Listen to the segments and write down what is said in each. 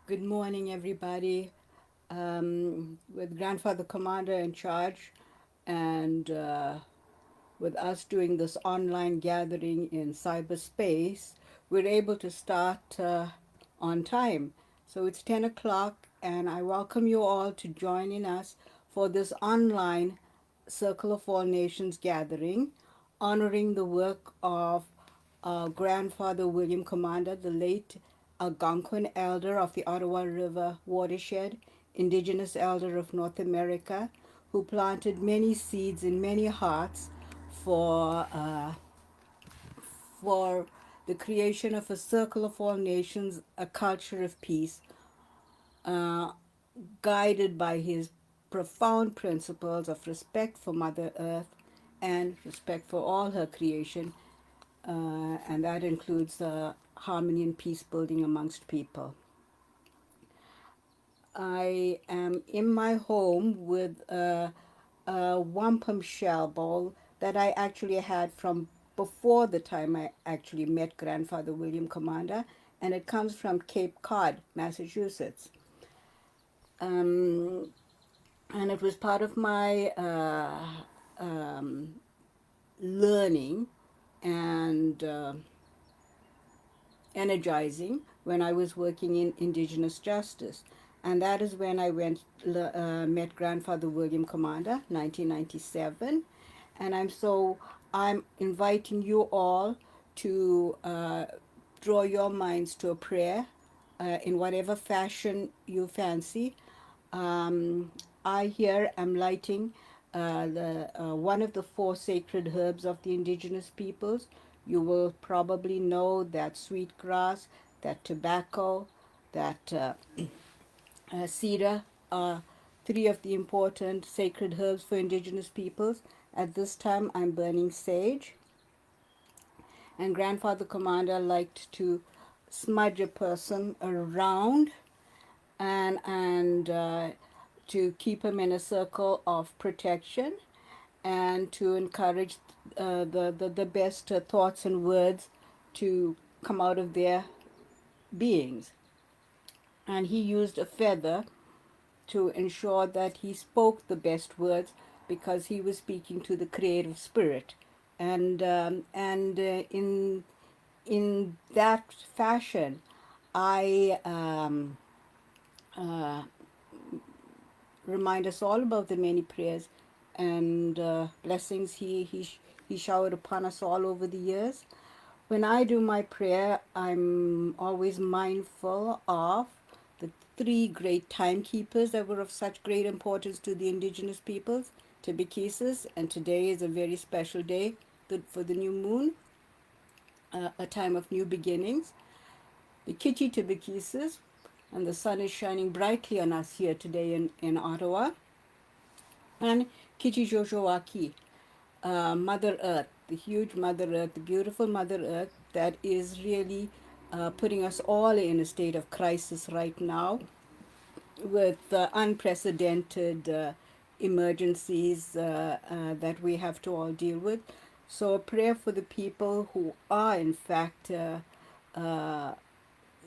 Good morning, everybody. With Grandfather Commander in charge and with us doing this online gathering in cyberspace, we're able to start on time. So it's 10 o'clock, and I welcome you all to joining us for this online Circle of All Nations gathering, honoring the work of grandfather William Commander, the late Algonquin elder of the Ottawa River watershed, indigenous elder of North America, who planted many seeds in many hearts for for the creation of a circle of all nations, a culture of peace, uh, guided by his profound principles of respect for Mother Earth and respect for all her creation, and that includes harmony and peace building amongst people. I am in my home with a wampum shell bowl that I actually had from before the time I actually met Grandfather William Commander, and it comes from Cape Cod, Massachusetts. Um, and it was part of my learning and energizing when I was working in Indigenous justice. And that is when I met Grandfather William Commander, 1997. And I'm inviting you all to draw your minds to a prayer in whatever fashion you fancy. Um, I here am lighting the one of the four sacred herbs of the indigenous peoples. You will probably know that sweetgrass, that tobacco, that cedar are three of the important sacred herbs for indigenous peoples. At this time, I'm burning sage, and Grandfather Commander liked to smudge a person around and to keep him in a circle of protection and to encourage the best thoughts and words to come out of their beings. And he used a feather to ensure that he spoke the best words because he was speaking to the creative spirit. And in that fashion, I uh, remind us all about the many prayers and blessings he showered upon us all over the years. When I do my prayer, I'm always mindful of the three great timekeepers that were of such great importance to the indigenous peoples, Tibikisis, and today is a very special day for the new moon, a time of new beginnings. The Kichi Tibikisis, and the sun is shining brightly on us here today in Ottawa. And Kichijojoaki, Mother Earth, the huge Mother Earth, the beautiful Mother Earth that is really putting us all in a state of crisis right now with unprecedented emergencies that we have to all deal with. So, a prayer for the people who are, in fact, uh,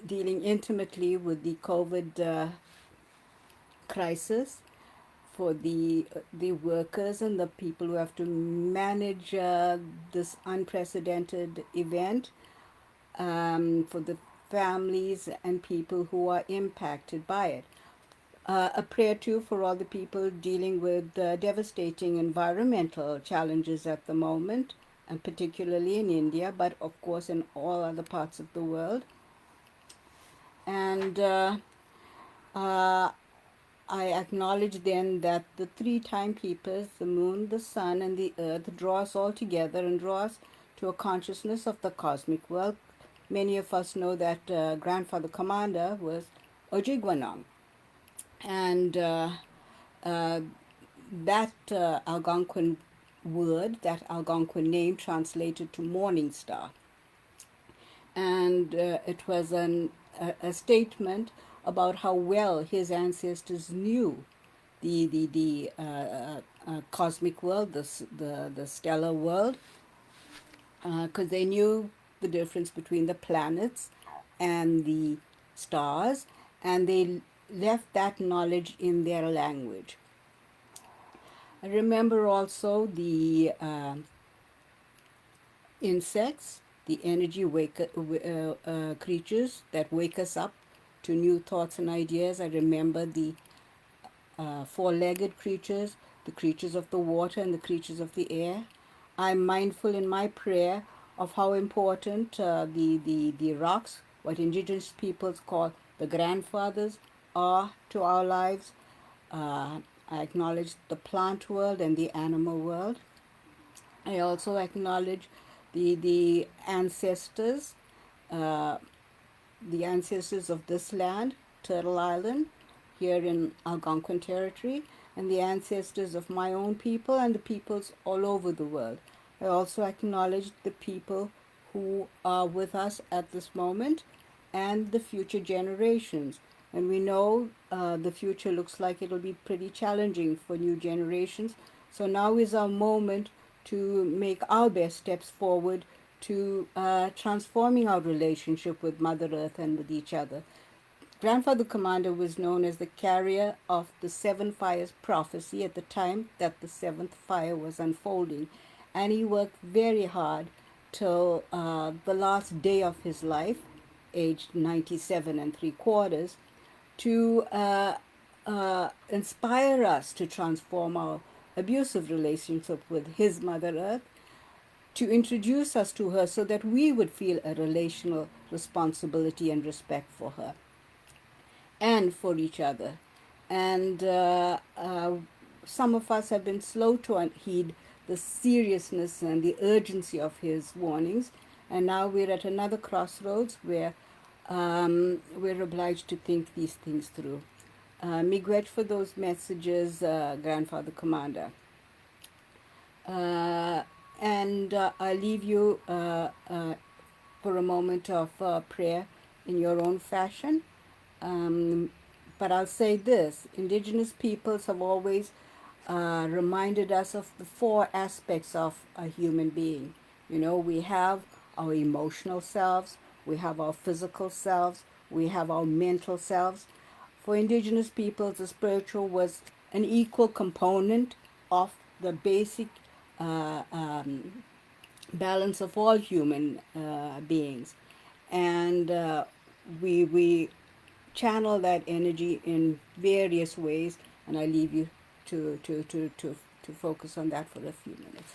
dealing intimately with the COVID crisis, for the workers and the people who have to manage this unprecedented event, for the families and people who are impacted by it. A prayer too for all the people dealing with devastating environmental challenges at the moment, and particularly in India, but of course in all other parts of the world. And uh, I acknowledge then that the three timekeepers, the moon, the sun, and the earth, draw us all together and draw us to a consciousness of the cosmic world. Many of us know that Grandfather Commander was Ojigwanong. And uh, that Algonquin word, that Algonquin name, translated to morning star. And it was a statement about how well his ancestors knew the cosmic world, the stellar world, because they knew the difference between the planets and the stars, and they left that knowledge in their language. I remember also the insects, the energy creatures that wake us up to new thoughts and ideas. I remember the four-legged creatures, the creatures of the water and the creatures of the air. I'm mindful in my prayer of how important the rocks, what indigenous peoples call the grandfathers, are to our lives. I acknowledge the plant world and the animal world. I also acknowledge the ancestors, uh, the ancestors of this land, Turtle Island, here in Algonquin Territory, and the ancestors of my own people and the peoples all over the world. I also acknowledge the people who are with us at this moment and the future generations. And we know the future looks like it'll be pretty challenging for new generations. So now is our moment to make our best steps forward to transforming our relationship with Mother Earth and with each other. Grandfather Commander was known as the carrier of the seven fires prophecy at the time that the seventh fire was unfolding. And he worked very hard till the last day of his life, aged 97 and three quarters, to inspire us to transform our abusive relationship with his Mother Earth, to introduce us to her so that we would feel a relational responsibility and respect for her and for each other. And some of us have been slow to heed the seriousness and the urgency of his warnings. And now we're at another crossroads where we're obliged to think these things through. Miigwech for those messages, Grandfather Commander. And I'll leave you for a moment of prayer in your own fashion. But I'll say this, Indigenous peoples have always reminded us of the four aspects of a human being. You know, we have our emotional selves, we have our physical selves, we have our mental selves. For Indigenous peoples, the spiritual was an equal component of the basic uh, um, balance of all human beings. And we channel that energy in various ways, and I leave you to focus on that for a few minutes.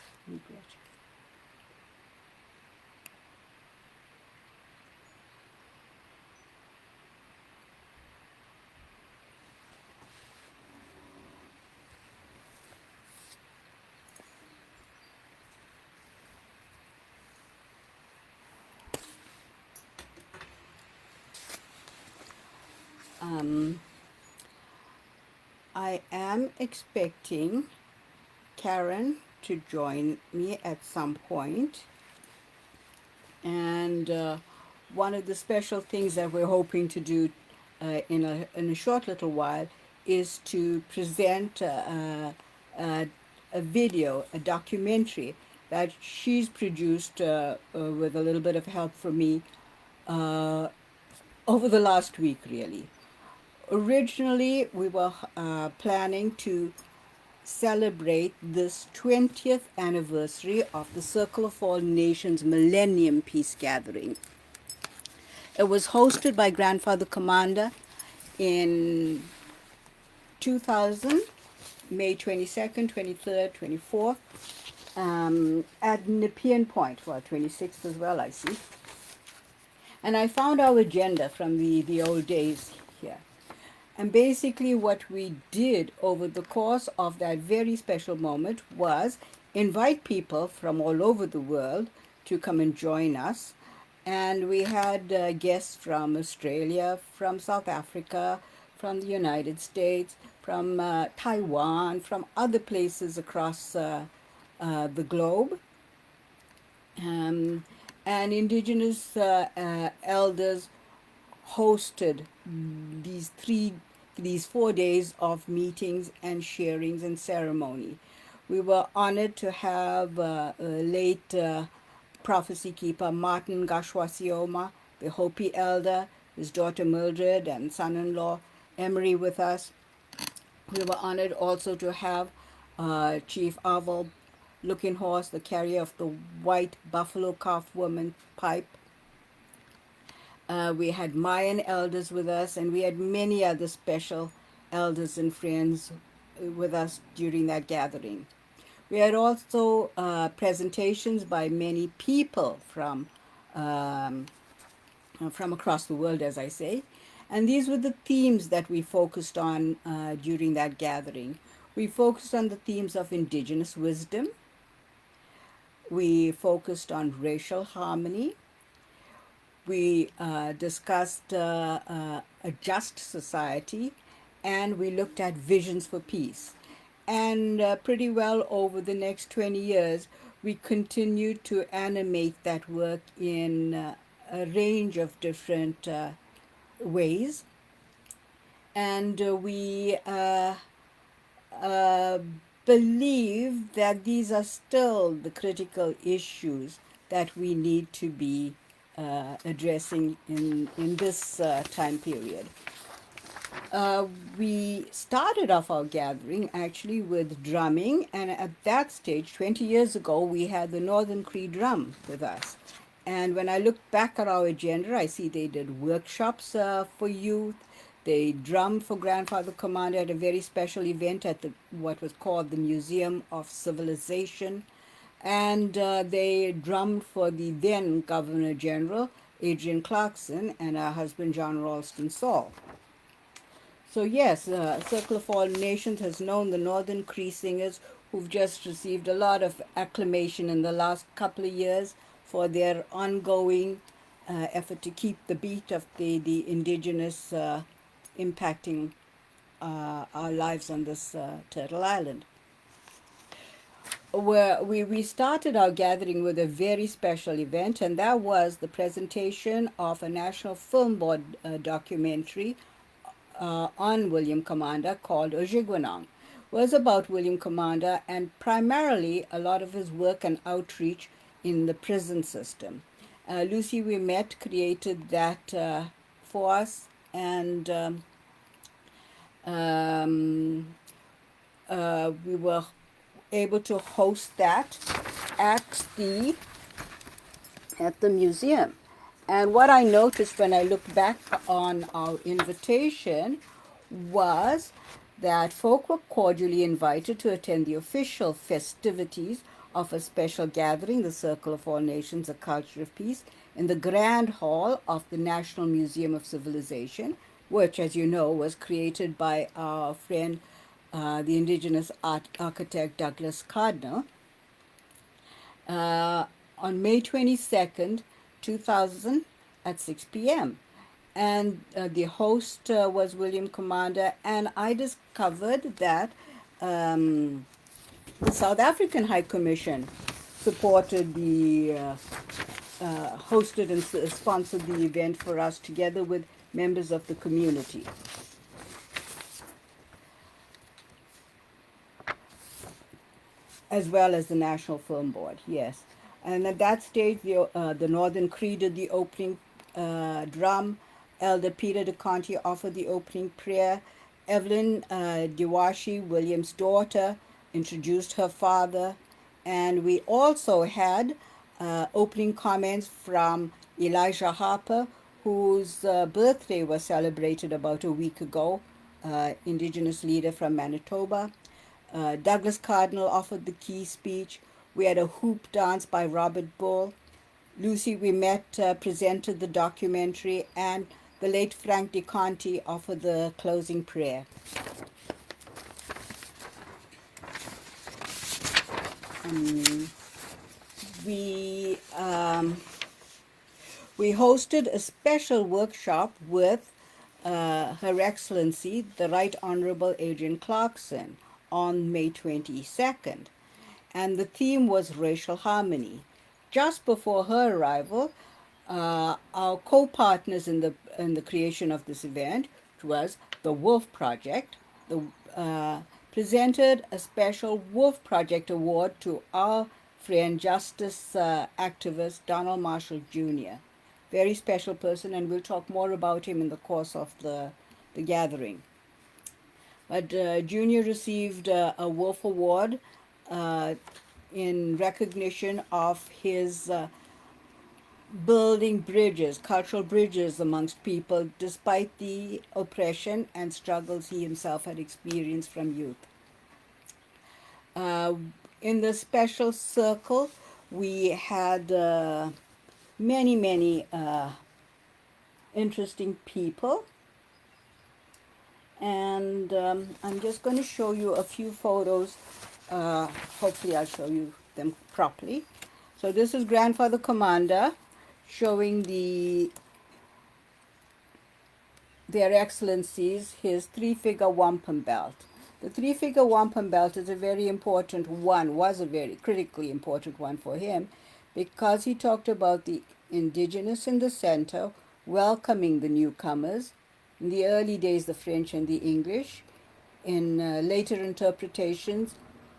Um, I am expecting Karen to join me at some point. And one of the special things that we're hoping to do in a short little while is to present a video, a documentary that she's produced with a little bit of help from me uh, over the last week, really. Originally, we were planning to celebrate this 20th anniversary of the Circle of All Nations Millennium Peace Gathering. It was hosted by Grandfather Commander in 2000, May 22nd, 23rd, 24th, at Nepean Point, well, 26th as well, I see. And I found our agenda from the old days here. And basically, what we did over the course of that very special moment was invite people from all over the world to come and join us. And we had guests from Australia, from South Africa, from the United States, from Taiwan, from other places across the globe. Um, and Indigenous elders hosted these 4 days of meetings and sharings and ceremony. We were honored to have late prophecy keeper Martin Gashwasioma, the Hopi elder, his daughter Mildred, and son-in-law Emery with us. We were honored also to have Chief Arvel Looking Horse, the carrier of the white buffalo calf woman pipe. We had Mayan elders with us, and we had many other special elders and friends with us during that gathering. We had also presentations by many people from across the world, as I say. And these were the themes that we focused on during that gathering. We focused on the themes of indigenous wisdom. We focused on racial harmony. We discussed a just society, and we looked at visions for peace. And pretty well over the next 20 years, we continued to animate that work in a range of different ways. And we uh, believe that these are still the critical issues that we need to be addressing in this time period. We started off our gathering actually with drumming, and at that stage, 20 years ago, we had the Northern Cree drum with us. And when I look back at our agenda, I see they did workshops for youth. They drummed for Grandfather Commander at a very special event at what was called the Museum of Civilization. And they drummed for the then Governor General, Adrian Clarkson, and her husband, John Ralston Saul. So yes, Circle of All Nations has known the Northern Cree singers who've just received a lot of acclamation in the last couple of years for their ongoing effort to keep the beat of the indigenous impacting our lives on this Turtle Island. Where we started our gathering with a very special event, and that was the presentation of a National Film Board documentary on William Commander called Ojigwanong. Was about William Commander and primarily a lot of his work and outreach in the prison system. Lucy We Met created that for us, and we were able to host that at the museum. And what I noticed when I looked back on our invitation was that folk were cordially invited to attend the official festivities of a special gathering, the Circle of All Nations, a Culture of Peace, in the Grand Hall of the National Museum of Civilization, which, as you know, was created by our friend, the Indigenous architect Douglas Cardinal, on May 22nd, 2000 at 6 p.m. And the host was William Commander, and I discovered that the South African High Commission supported hosted and sponsored the event for us together with members of the community. As well as the National Film Board, yes. And at that stage, the Northern Cree did the opening drum. Elder Peter DeConti offered the opening prayer. Evelyn Diwashi, William's daughter, introduced her father. And we also had opening comments from Elijah Harper, whose birthday was celebrated about a week ago, Indigenous leader from Manitoba. Douglas Cardinal offered the key speech. We had a hoop dance by Robert Bull. Lucy We Met presented the documentary, and the late Frank DeConti offered the closing prayer. We hosted a special workshop with Her Excellency, the Right Honorable Adrian Clarkson, on May 22nd. And the theme was racial harmony. Just before her arrival, our co-partners in the creation of this event, which was the Wolf Project, presented a special Wolf Project award to our friend justice activist Donald Marshall Jr. very special person, and we'll talk more about him in the course of the gathering. But Junior received a Wolf Award uh, in recognition of his building bridges, cultural bridges amongst people, despite the oppression and struggles he himself had experienced from youth. Uh, in the special circle, we had many interesting people. And I'm just going to show you a few photos. Hopefully I'll show you them properly. So this is Grandfather Commander showing their excellencies his three-figure wampum belt. The three-figure wampum belt is a very important one, was a very critically important one for him, because he talked about the indigenous in the center, welcoming the newcomers. In the early days, the French and the English. In later interpretations,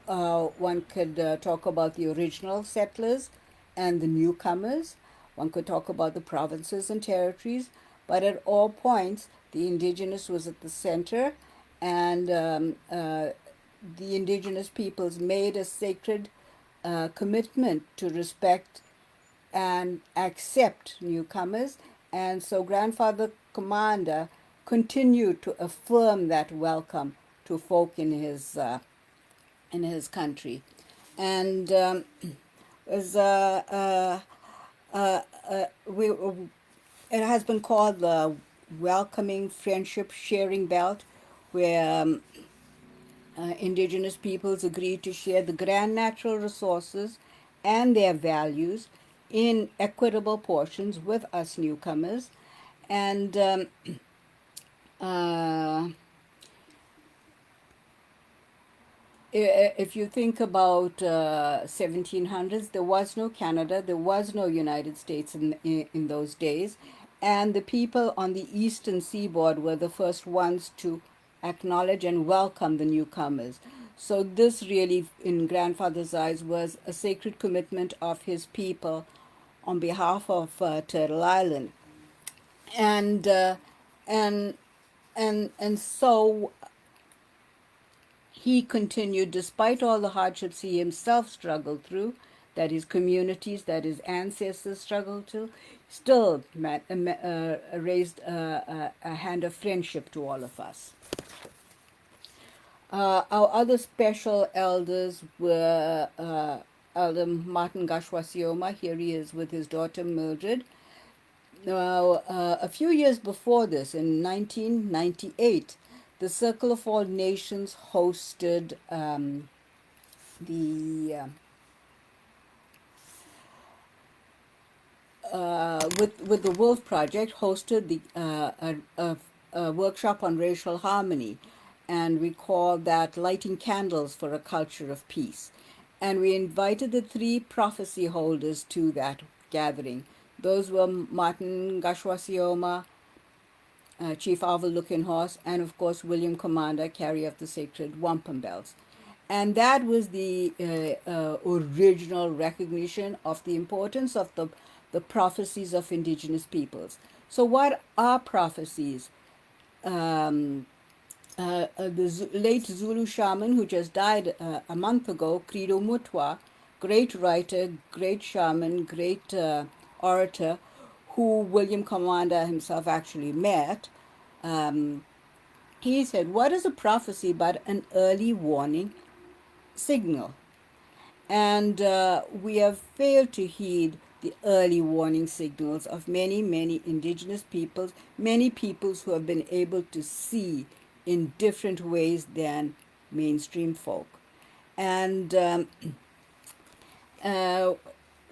one could talk about the original settlers and the newcomers. One could talk about the provinces and territories, but at all points, the indigenous was at the center, and the indigenous peoples made a sacred commitment to respect and accept newcomers. And so Grandfather Commander continued to affirm that welcome to folk in his country. And as we it has been called the welcoming friendship sharing belt, where indigenous peoples agreed to share the grand natural resources and their values in equitable portions with us newcomers. And uh, if you think about 1700s, there was no Canada, there was no United States in those days, and the people on the eastern seaboard were the first ones to acknowledge and welcome the newcomers. So this really, in Grandfather's eyes, was a sacred commitment of his people on behalf of Turtle Island. And and and so he continued, despite all the hardships he himself struggled through, that his communities, that his ancestors struggled to, still raised a hand of friendship to all of us. Our other special elders were Elder Martin Gashwasioma. Here he is with his daughter Mildred. Now, a few years before this, in 1998, the Circle of All Nations hosted the with the Wolf Project hosted a workshop on racial harmony, and we called that "Lighting Candles for a Culture of Peace." And we invited the three prophecy holders to that gathering. Those were Martin Gashwasioma, Chief Owl Looking Horse, and of course William Commander, carrier of the sacred wampum bells. And that was the original recognition of the importance of the prophecies of indigenous peoples. So what are prophecies? The late Zulu shaman who just died a month ago, Credo Mutwa, great writer, great shaman, great orator, who William Commander himself actually met, he said, "What is a prophecy but an early warning signal?" And we have failed to heed the early warning signals of many indigenous peoples, many peoples who have been able to see in different ways than mainstream folk. And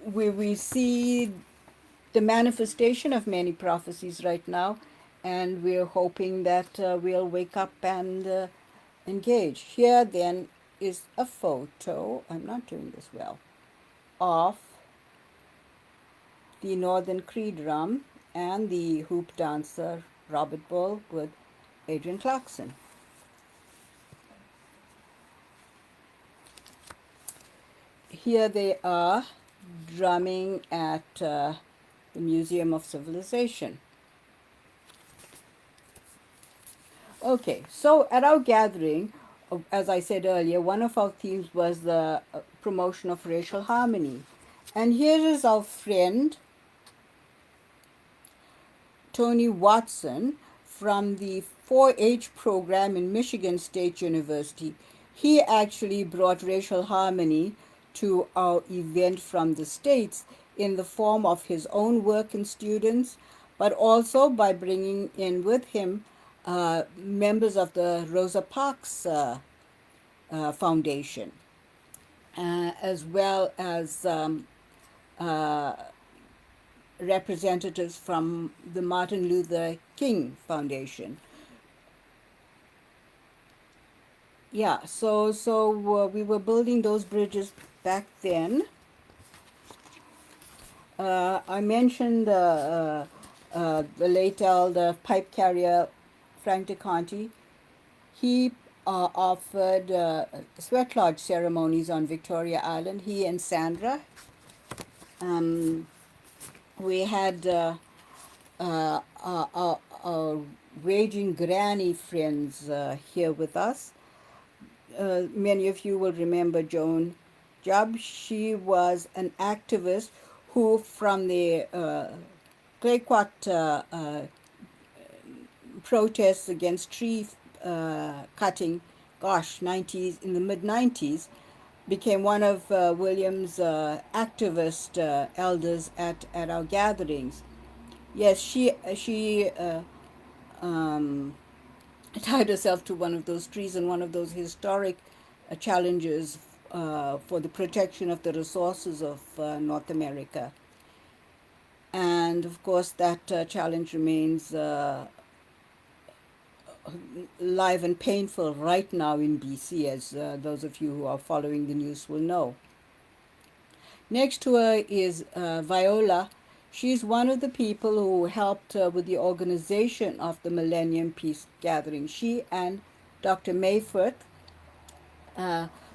we see the manifestation of many prophecies right now, and we're hoping that we'll wake up and engage. Here then is a photo, I'm not doing this well, of the Northern Cree drum and the hoop dancer Robert Bull with Adrian Clarkson. Here they are drumming at the Museum of Civilization. Okay, so at our gathering, as I said earlier, one of our themes was the promotion of racial harmony. And here is our friend Tony Watson from the 4-H program in Michigan State University. He actually brought racial harmony to our event from the States in the form of his own work and students, but also by bringing in with him members of the Rosa Parks Foundation, as well as representatives from the Martin Luther King Foundation. Yeah, so we were building those bridges back then. I mentioned the late elder pipe carrier Frank DeConti. He offered sweat lodge ceremonies on Victoria Island. He and Sandra. We had our raging granny friends here with us. Many of you will remember Joan Jubb. She was an activist who, from the Clayoquot protests against tree cutting, in the mid-90s, became one of William's activist elders at our gatherings. Yes, she tied herself to one of those trees in one of those historic challenges for the protection of the resources of North America. And of course, that challenge remains live and painful right now in BC, as those of you who are following the news will know. Next to her is Viola. She's one of the people who helped with the organization of the Millennium Peace Gathering. She and Dr. Mayforth,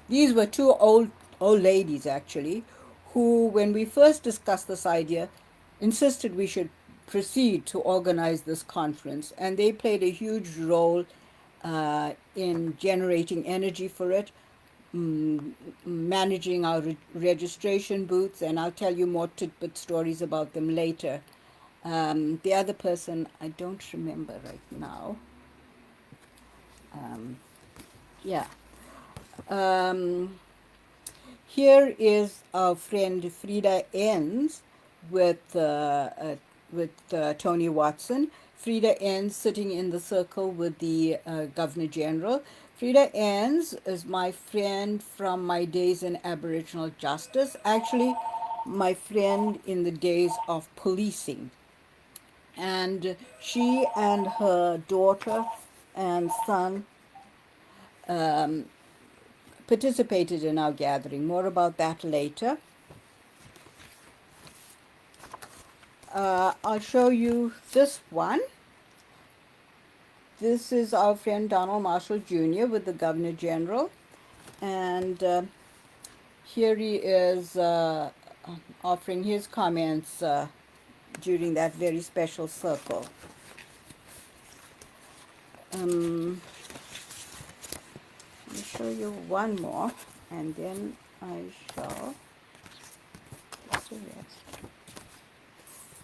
these were two old ladies actually, who, when we first discussed this idea, insisted we should proceed to organize this conference, and they played a huge role in generating energy for it, managing our registration booths, and I'll tell you more tidbit stories about them later. The other person, I don't remember right now. Yeah. Here is our friend Frida Enns with Tony Watson. Frida Enns sitting in the circle with the Governor General. Frida Enns is my friend from my days in Aboriginal justice, actually my friend in the days of policing. And she and her daughter and son participated in our gathering. More about that later. I'll show you this one. This is our friend Donald Marshall Jr. with the Governor General. And here he is offering his comments during that very special circle. Let me show you one more, and then I shall.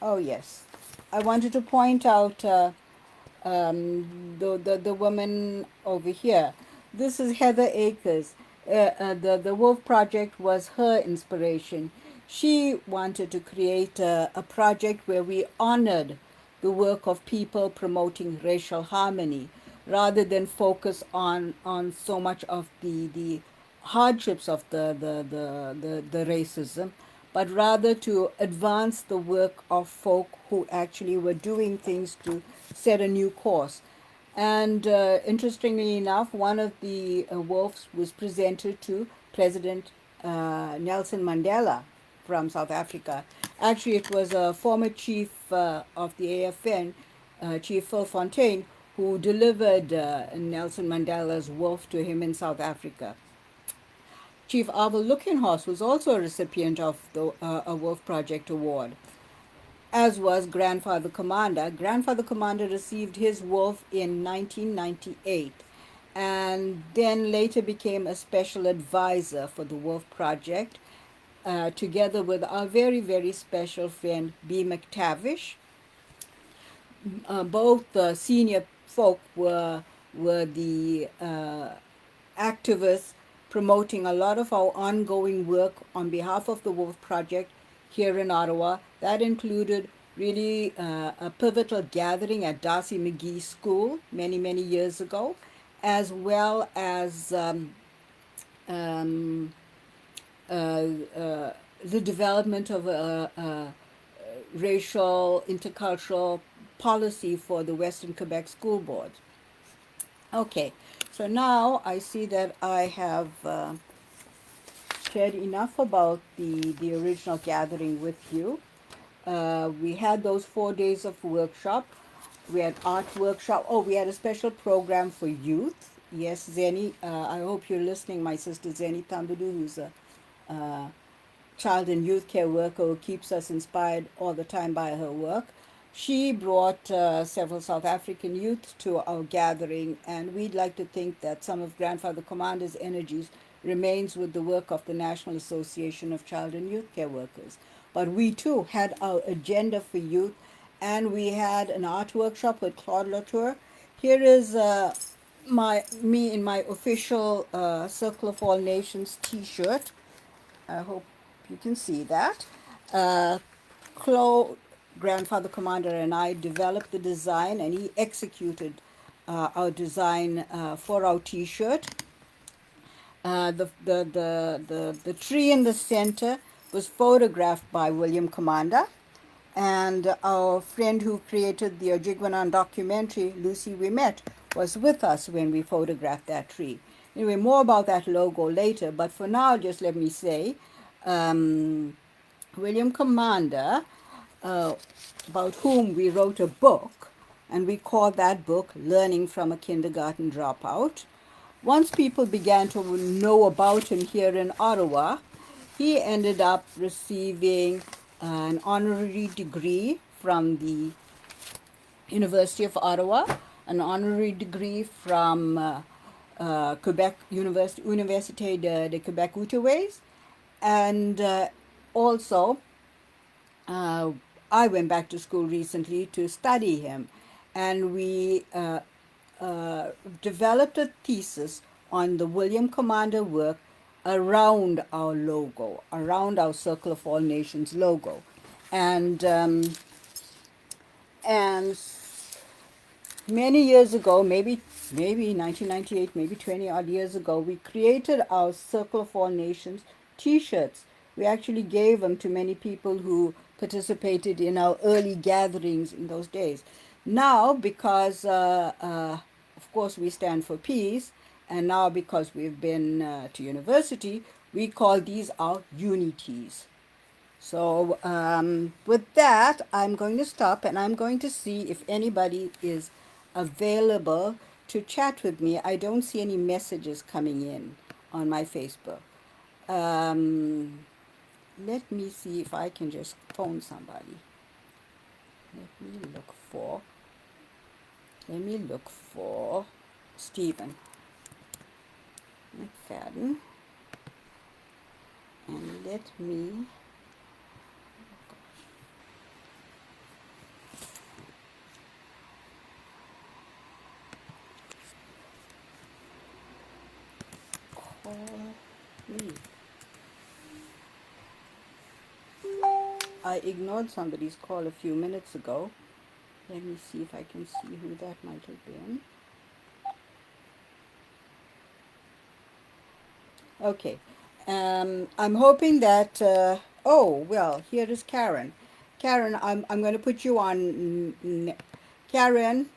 Oh yes, I wanted to point out the woman over here. This is Heather Akers. The Wolf Project was her inspiration. She wanted to create a project where we honored the work of people promoting racial harmony, rather than focus on so much of the hardships of the racism, but rather to advance the work of folk who actually were doing things to set a new course. And interestingly enough, one of the wolves was presented to President Nelson Mandela from South Africa. Actually, it was a former chief of the AFN, Chief Phil Fontaine, who delivered Nelson Mandela's wolf to him in South Africa. Chief Arvel Lukenhorst was also a recipient of the Wolf Project Award. as was Grandfather Commander. Grandfather Commander received his wolf in 1998 and then later became a special advisor for the Wolf Project, together with our very, very special friend B. McTavish. Both senior folk were the activists promoting a lot of our ongoing work on behalf of the Wolf Project here in Ottawa. That included really a pivotal gathering at Darcy McGee School many, many years ago, as well as um, uh, uh, the development of a racial intercultural policy for the Western Quebec School Board. Okay, so now I see that I have shared enough about the original gathering with you. We had those 4 days of workshop. We had art workshop. Oh, we had a special program for youth. Yes, Zeni, I hope you're listening, my sister Zeni Thumbadoo, who's a uh, child and youth care worker who keeps us inspired all the time by her work. She brought several South African youth to our gathering, and we'd like to think that some of Grandfather Commander's energies remains with the work of the National Association of Child and Youth Care Workers. But we too had our agenda for youth, and we had an art workshop with Claude Latour. Here is me in my official Circle of All Nations T-shirt. I hope you can see that. Claude, Grandfather Commander, and I developed the design, and he executed our design for our T-shirt. The tree in the center was photographed by William Commander, and our friend who created the Ojigwanan documentary, Lucy Wimet, was with us when we photographed that tree. Anyway, more about that logo later, but for now, just let me say, um, William Commander, uh, about whom we wrote a book, and we called that book Learning from a Kindergarten Dropout. Once people began to know about him here in Ottawa, he ended up receiving an honorary degree from the University of Ottawa, an honorary degree from Quebec University, Université de Québec Outaouais, and also uh, I went back to school recently to study him, and we developed a thesis on the William Commander work around our logo, around our Circle of All Nations logo, and and many years ago, maybe 1998, maybe 20 odd years ago, we created our Circle of All Nations T-shirts. We actually gave them to many people who participated in our early gatherings in those days. Now, because of course we stand for peace, and now because we've been to university, we call these our unities. So with that, I'm going to stop and I'm going to see if anybody is available to chat with me. I don't see any messages coming in on my Facebook. Um, Let me see if I can just phone somebody. Let me look for. Let me look for Stephen McFadden, and let me. Call me. I ignored somebody's call a few minutes ago. Let me see if I can see who that might have been. Okay. I'm hoping that. Oh, well, here is Karen. Karen, I'm going to put you on. Karen.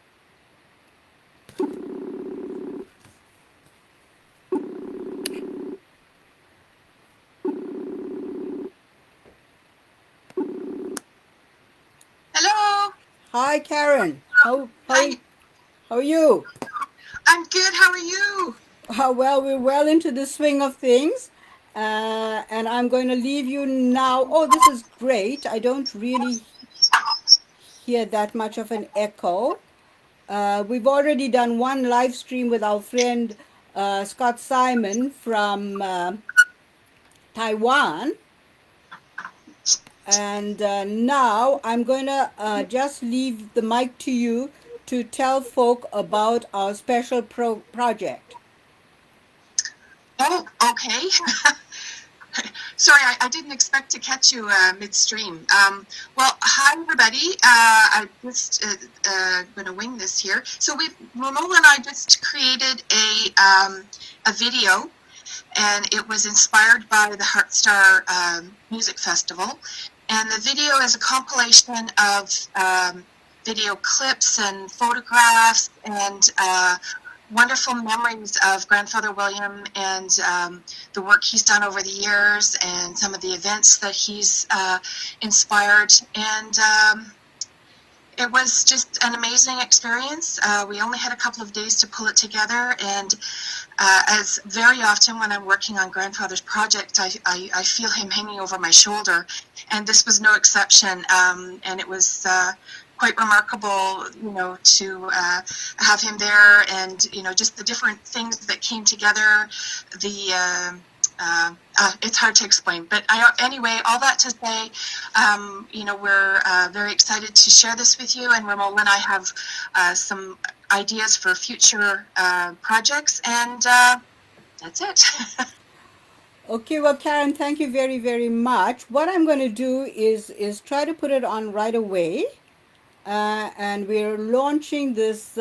Hello. Hi, Karen. Hi. How are you? I'm good. How are you? Well, we're well into the swing of things. And I'm going to leave you now. Oh, this is great. I don't really. hear that much of an echo. We've already done one live stream with our friend Scott Simon from Taiwan. And now I'm going to just leave the mic to you to tell folk about our special project. Oh, okay. Sorry, I didn't expect to catch you midstream. Well, hi everybody. I'm just going to wing this here. So Romola and I just created a video, and it was inspired by the Heartstar Music Festival. And the video is a compilation of video clips and photographs and wonderful memories of Grandfather William and the work he's done over the years and some of the events that he's inspired. And it was just an amazing experience. We only had a couple of days to pull it together, and as very often when I'm working on Grandfather's project, I feel him hanging over my shoulder, and this was no exception. And it was quite remarkable, to have him there, and just the different things that came together. It's hard to explain, but anyway, all that to say, we're very excited to share this with you, and Romola and I have some ideas for future projects, and that's it. Okay, well, Karen, thank you very, very much. What I'm going to do is try to put it on right away, and we're launching this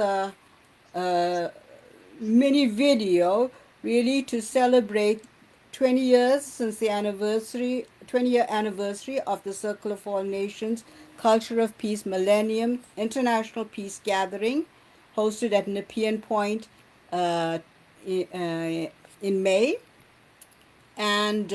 mini video really to celebrate 20 years since the 20-year anniversary of the Circle of All Nations Culture of Peace Millennium International Peace Gathering, hosted at Nepean Point in May. And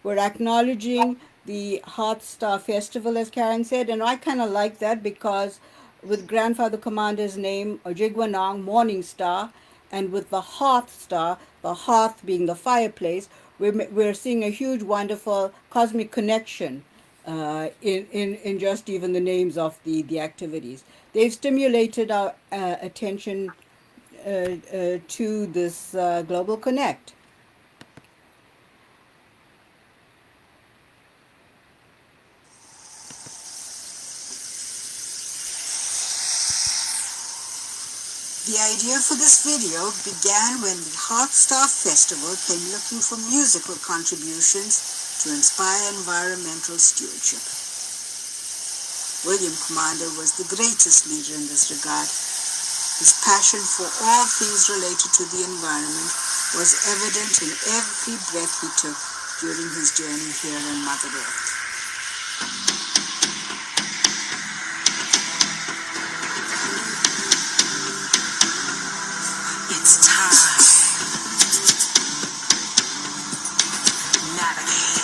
we're acknowledging the Hearth Star Festival, as Karen said, and I kind of like that because with Grandfather Commander's name, Ojigwanong, Morning Star, and with the Hearth Star, the hearth being the fireplace, we're seeing a huge, wonderful cosmic connection in just even the names of the activities. They've stimulated our attention to this Global Connect. The idea for this video began when the Hearth Star Festival came looking for musical contributions to inspire environmental stewardship. William Commander was the greatest leader in this regard. His passion for all things related to the environment was evident in every breath he took during his journey here on Mother Earth. It's time. Navigate.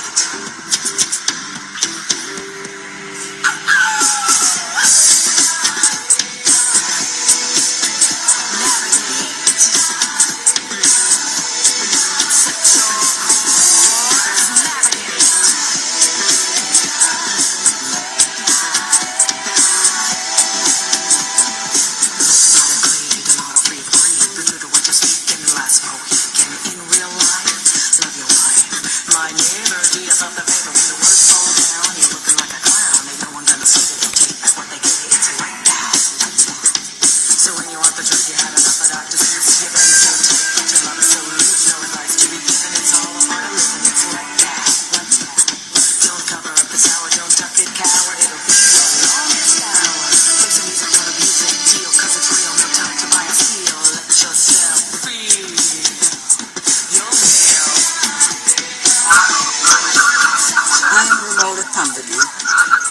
Thumbadoo.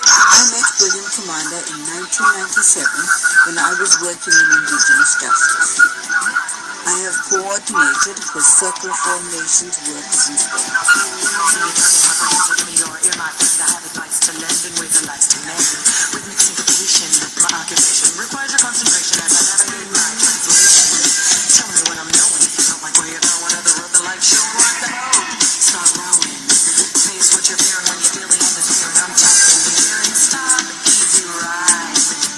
I met William Commander in 1997 when I was working in Indigenous justice. I have coordinated the Circle of All Nations work since then. My occupation requires your concentration as I navigate my translation. Tell me when I'm knowing, don't like where you're going, or the road the life show, rock the boat. Start rowing. Face what you're fearing when you feel the end is here. I'm talking here and stop, easy ride.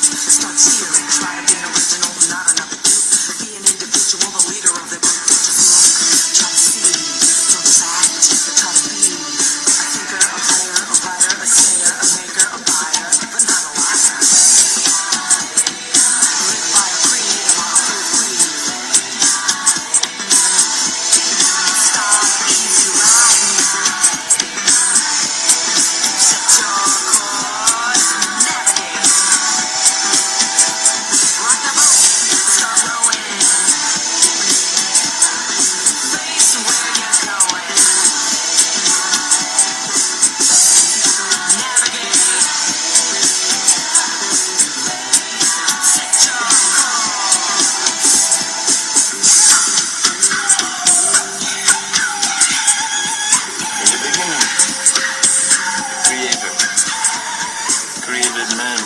man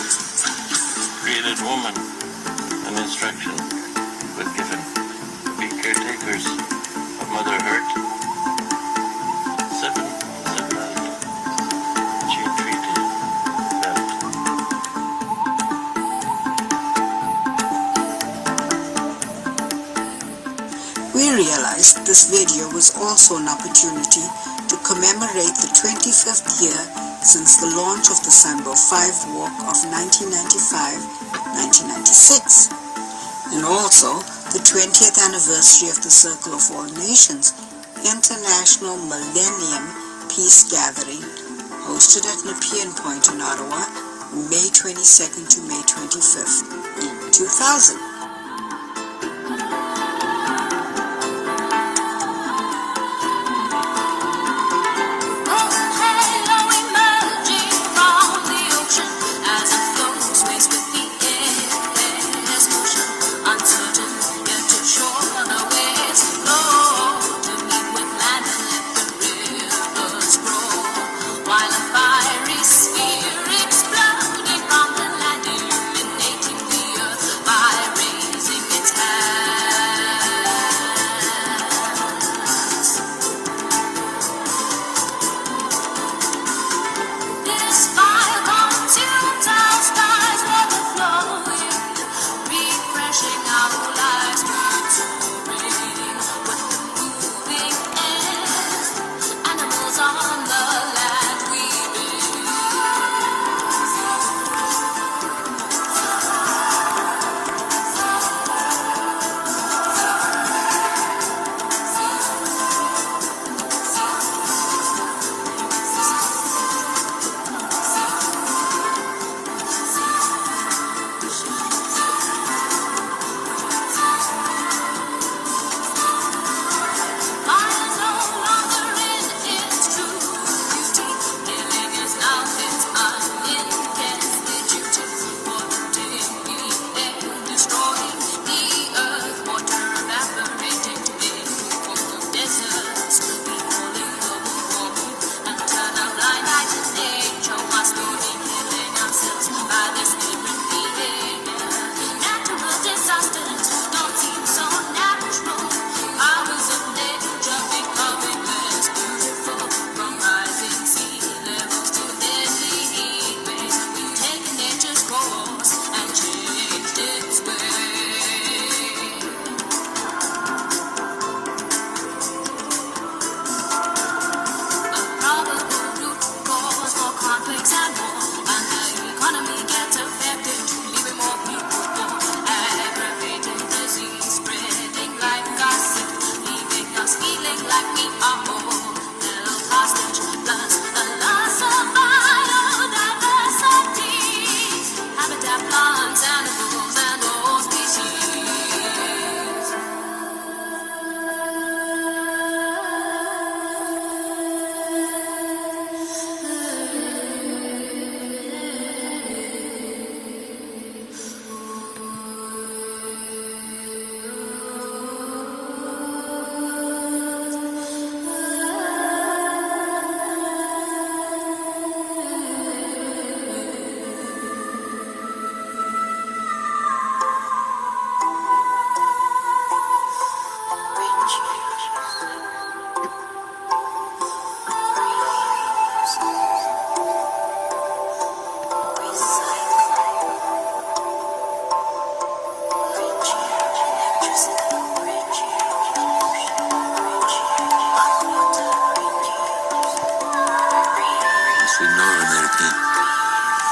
created woman, an instruction was given. Be caretakers of Mother Earth. Seven out. She treated that. We realized this video was also an opportunity to commemorate the 25th year since the launch of the Sunbow 5 Walk of 1995-1996, and also the 20th anniversary of the Circle of All Nations International Millennium Peace Gathering, hosted at Nepean Point in Ottawa, May 22nd to May 25th in 2000.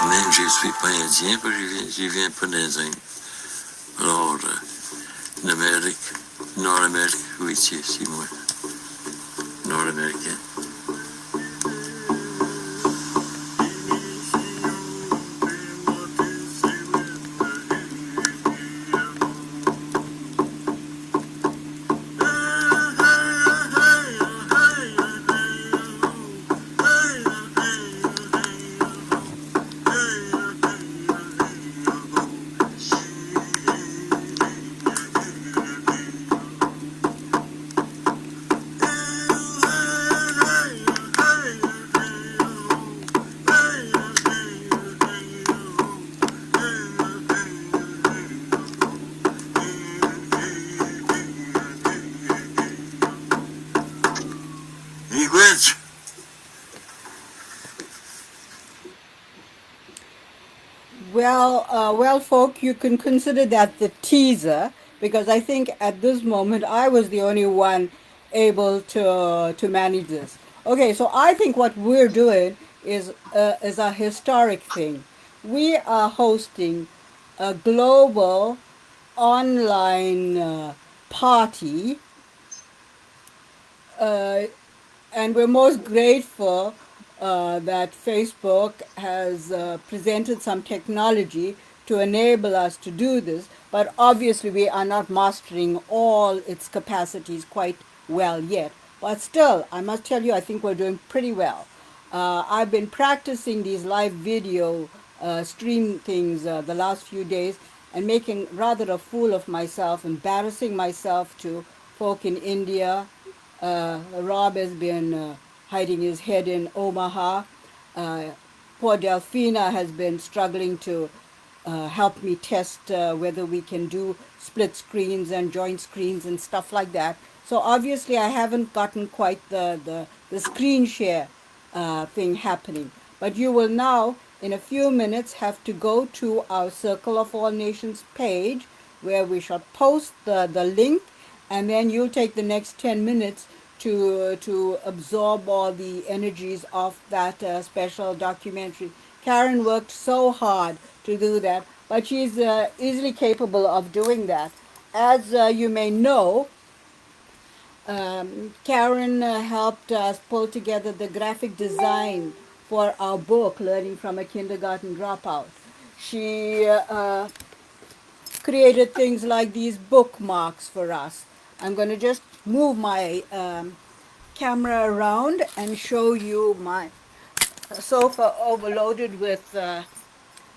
Même je suis pas indien, parce que je viens pas des Indes. Alors, l'Amérique, Nord-Amérique, oui, c'est moi. Nord-Américain. Well, folk, you can consider that the teaser because I think at this moment I was the only one able to manage this. Okay, so I think what we're doing is a historic thing. We are hosting a global online party, uh, and we're most grateful that Facebook has presented some technology to enable us to do this. But obviously, we are not mastering all its capacities quite well yet. But still, I must tell you, I think we're doing pretty well. I've been practicing these live video stream things the last few days and making rather a fool of myself, embarrassing myself to folk in India. Rob has been hiding his head in Omaha. Uh, Poor Delphina has been struggling to help me test whether we can do split screens and joint screens and stuff like that. So obviously, I haven't gotten quite the screen share thing happening. But you will now, in a few minutes, have to go to our Circle of All Nations page where we shall post the link, and then you'll take the next 10 minutes to absorb all the energies of that special documentary. Karen worked so hard to do that, but she's easily capable of doing that. As you may know, Karen helped us pull together the graphic design for our book, Learning from a Kindergarten Dropout. She created things like these bookmarks for us. I'm going to just move my camera around and show you my sofa overloaded with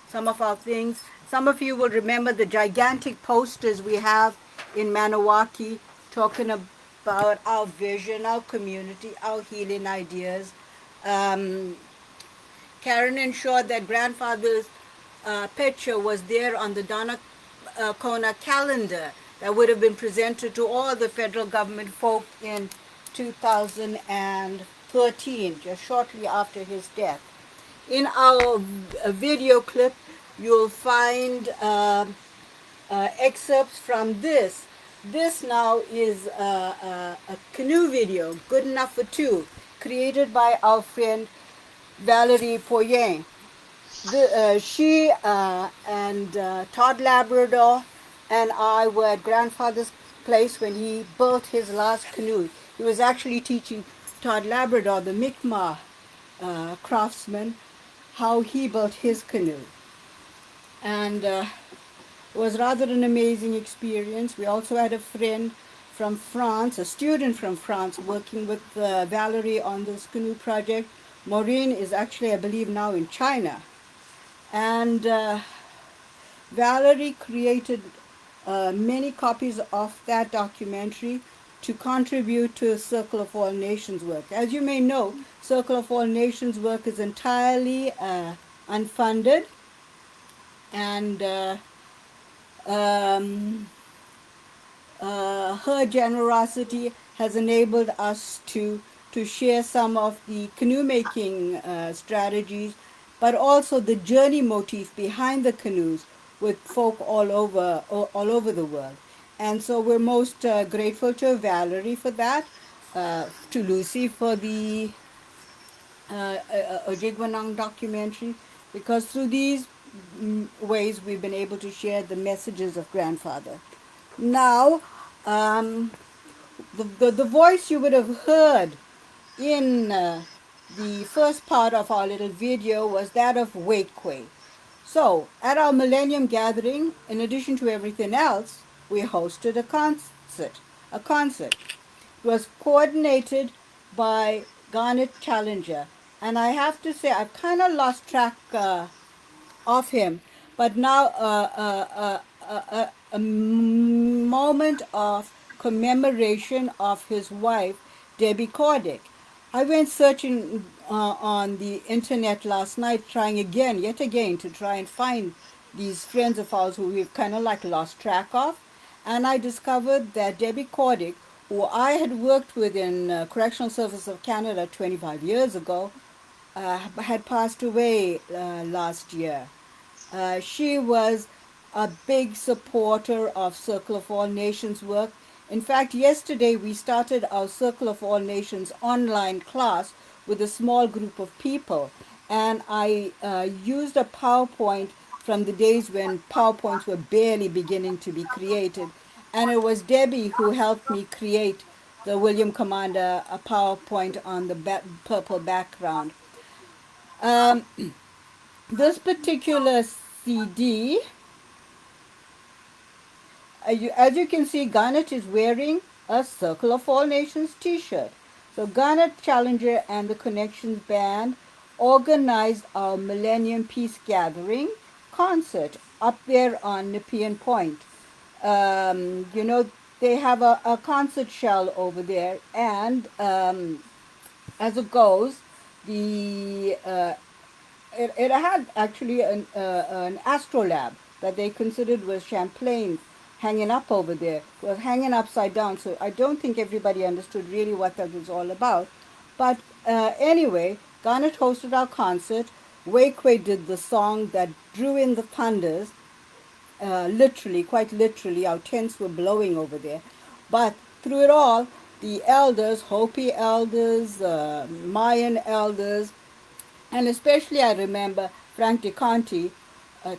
some of our things. Some of you will remember the gigantic posters we have in Maniwaki talking about our vision, our community, our healing ideas. Um, Karen ensured that grandfather's picture was there on the Donna Kona calendar that would have been presented to all the federal government folk in 2013, just shortly after his death. In our video clip, you'll find excerpts from this. This now is a canoe video, Good Enough for Two, created by our friend Valerie Poyen. She and Todd Labrador and I were at grandfather's place when he built his last canoe. He was actually teaching Todd Labrador, the Mi'kmaq craftsman, how he built his canoe. And it was rather an amazing experience. We also had a friend from France, a student from France, working with Valerie on this canoe project. Maureen is actually, I believe, now in China. And Valerie created many copies of that documentary to contribute to Circle of All Nations work. As you may know, Circle of All Nations work is entirely unfunded, and um, her generosity has enabled us to share some of the canoe making strategies, but also the journey motif behind the canoes with folk all over the world. And so we're most grateful to Valerie for that, to Lucy for the Ojigwanang documentary, because through these ways we've been able to share the messages of grandfather. Now, um, the voice you would have heard in the first part of our little video was that of Wakeway. So, at our Millennium Gathering, in addition to everything else, we hosted a concert. A concert. It was coordinated by Garnet Challenger, and I have to say I've kind of lost track of him, but now a moment of commemoration of his wife, Debbie Cordick. I went searching on the internet last night, trying again, yet again, to try and find these friends of ours who we've kind of like lost track of. And I discovered that Debbie Cordick, who I had worked with in Correctional Service of Canada 25 years ago, had passed away last year. She was a big supporter of Circle of All Nations work. In fact, yesterday we started our Circle of All Nations online class with a small group of people, and I used a PowerPoint from the days when PowerPoints were barely beginning to be created, and it was Debbie who helped me create the William Commander a PowerPoint on the purple background. Um, this particular CD, as you can see, Garnet is wearing a Circle of All Nations t-shirt. So Garnet Challenger and the Connections Band organized our Millennium Peace Gathering concert up there on Nepean Point. You know, they have a concert shell over there, and as it goes, the it had actually an astrolabe that they considered was Champlain hanging up over there. It was hanging upside down, so I don't think everybody understood really what that was all about. But anyway, Garnet hosted our concert. Wakeway did the song that drew in the thunders. Literally, quite literally, our tents were blowing over there. But through it all, the elders, Hopi elders, Mayan elders, and especially I remember Frank DeConti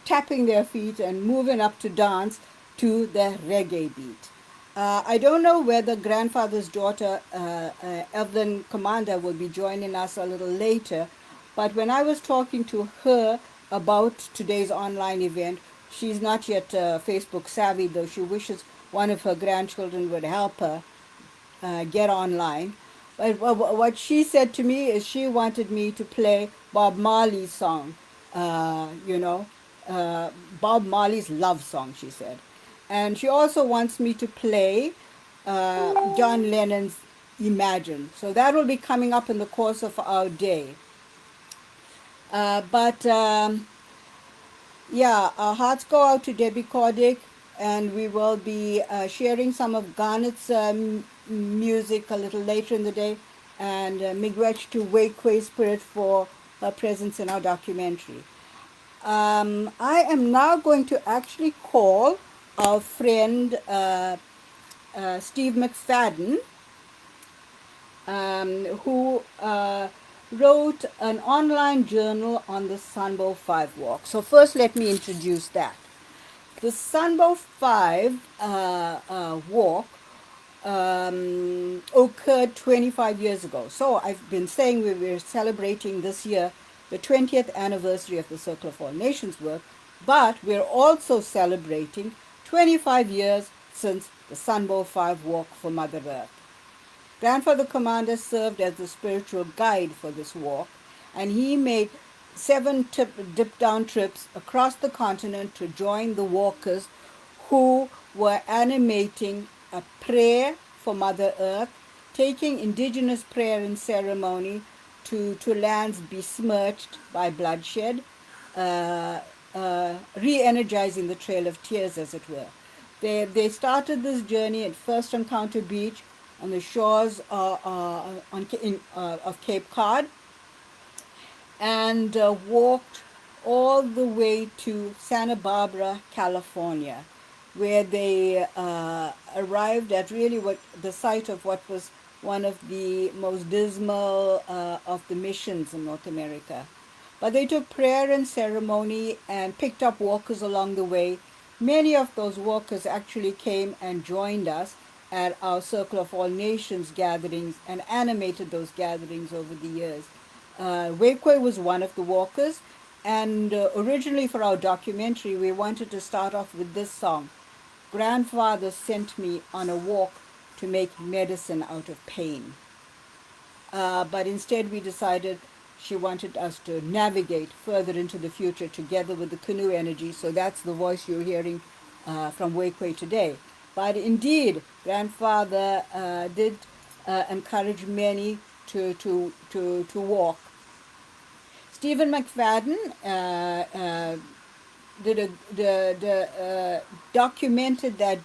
tapping their feet and moving up to dance to the reggae beat. I don't know whether grandfather's daughter, Evelyn Commander, will be joining us a little later, but when I was talking to her about today's online event, she's not yet Facebook savvy, though she wishes one of her grandchildren would help her get online. But what she said to me is she wanted me to play Bob Marley's song, you know, Bob Marley's love song, she said. And she also wants me to play John Lennon's Imagine. So that will be coming up in the course of our day. But yeah, our hearts go out to Debbie Cordick, and we will be sharing some of Garnet's music a little later in the day, and miigwech to Wakeway Spirit for her presence in our documentary. I am now going to actually call our friend Steve McFadden, who wrote an online journal on the Sunbow 5 walk. So first let me introduce that. The Sunbow 5 walk occurred 25 years ago. So I've been saying we were celebrating this year the 20th anniversary of the Circle of All Nations work, but we're also celebrating 25 years since the Sunbow 5 walk for Mother Earth. Grandfather Commander served as the spiritual guide for this walk, and he made 7 dip-down trips across the continent to join the walkers who were animating a prayer for Mother Earth, taking indigenous prayer and ceremony to lands besmirched by bloodshed, re-energizing the Trail of Tears, as it were. They started this journey at First Encounter Beach on the shores of Cape Cod, and walked all the way to Santa Barbara, California, where they arrived at really what the site of what was one of the most dismal of the missions in North America. But they took prayer and ceremony and picked up walkers along the way. Many of those walkers actually came and joined us at our Circle of All Nations gatherings and animated those gatherings over the years. Wakeway was one of the walkers, and originally for our documentary, we wanted to start off with this song. Grandfather sent me on a walk to make medicine out of pain. But instead we decided she wanted us to navigate further into the future together with the canoe energy. So that's the voice you're hearing from Wakeway today. But indeed, Grandfather did encourage many to walk. Stephen McFadden documented that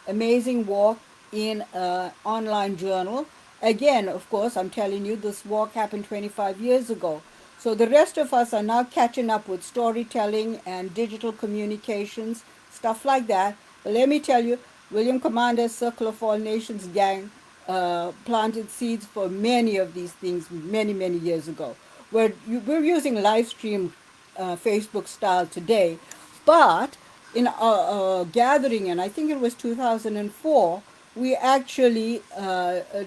amazing walk in an online journal. Again, of course, I'm telling you, this walk happened 25 years ago. So the rest of us are now catching up with storytelling and digital communications, stuff like that. But let me tell you, William Commander's Circle of All Nations gang planted seeds for many of these things many, many years ago. We're using live stream Facebook style today, but in a gathering, and I think it was 2004, we actually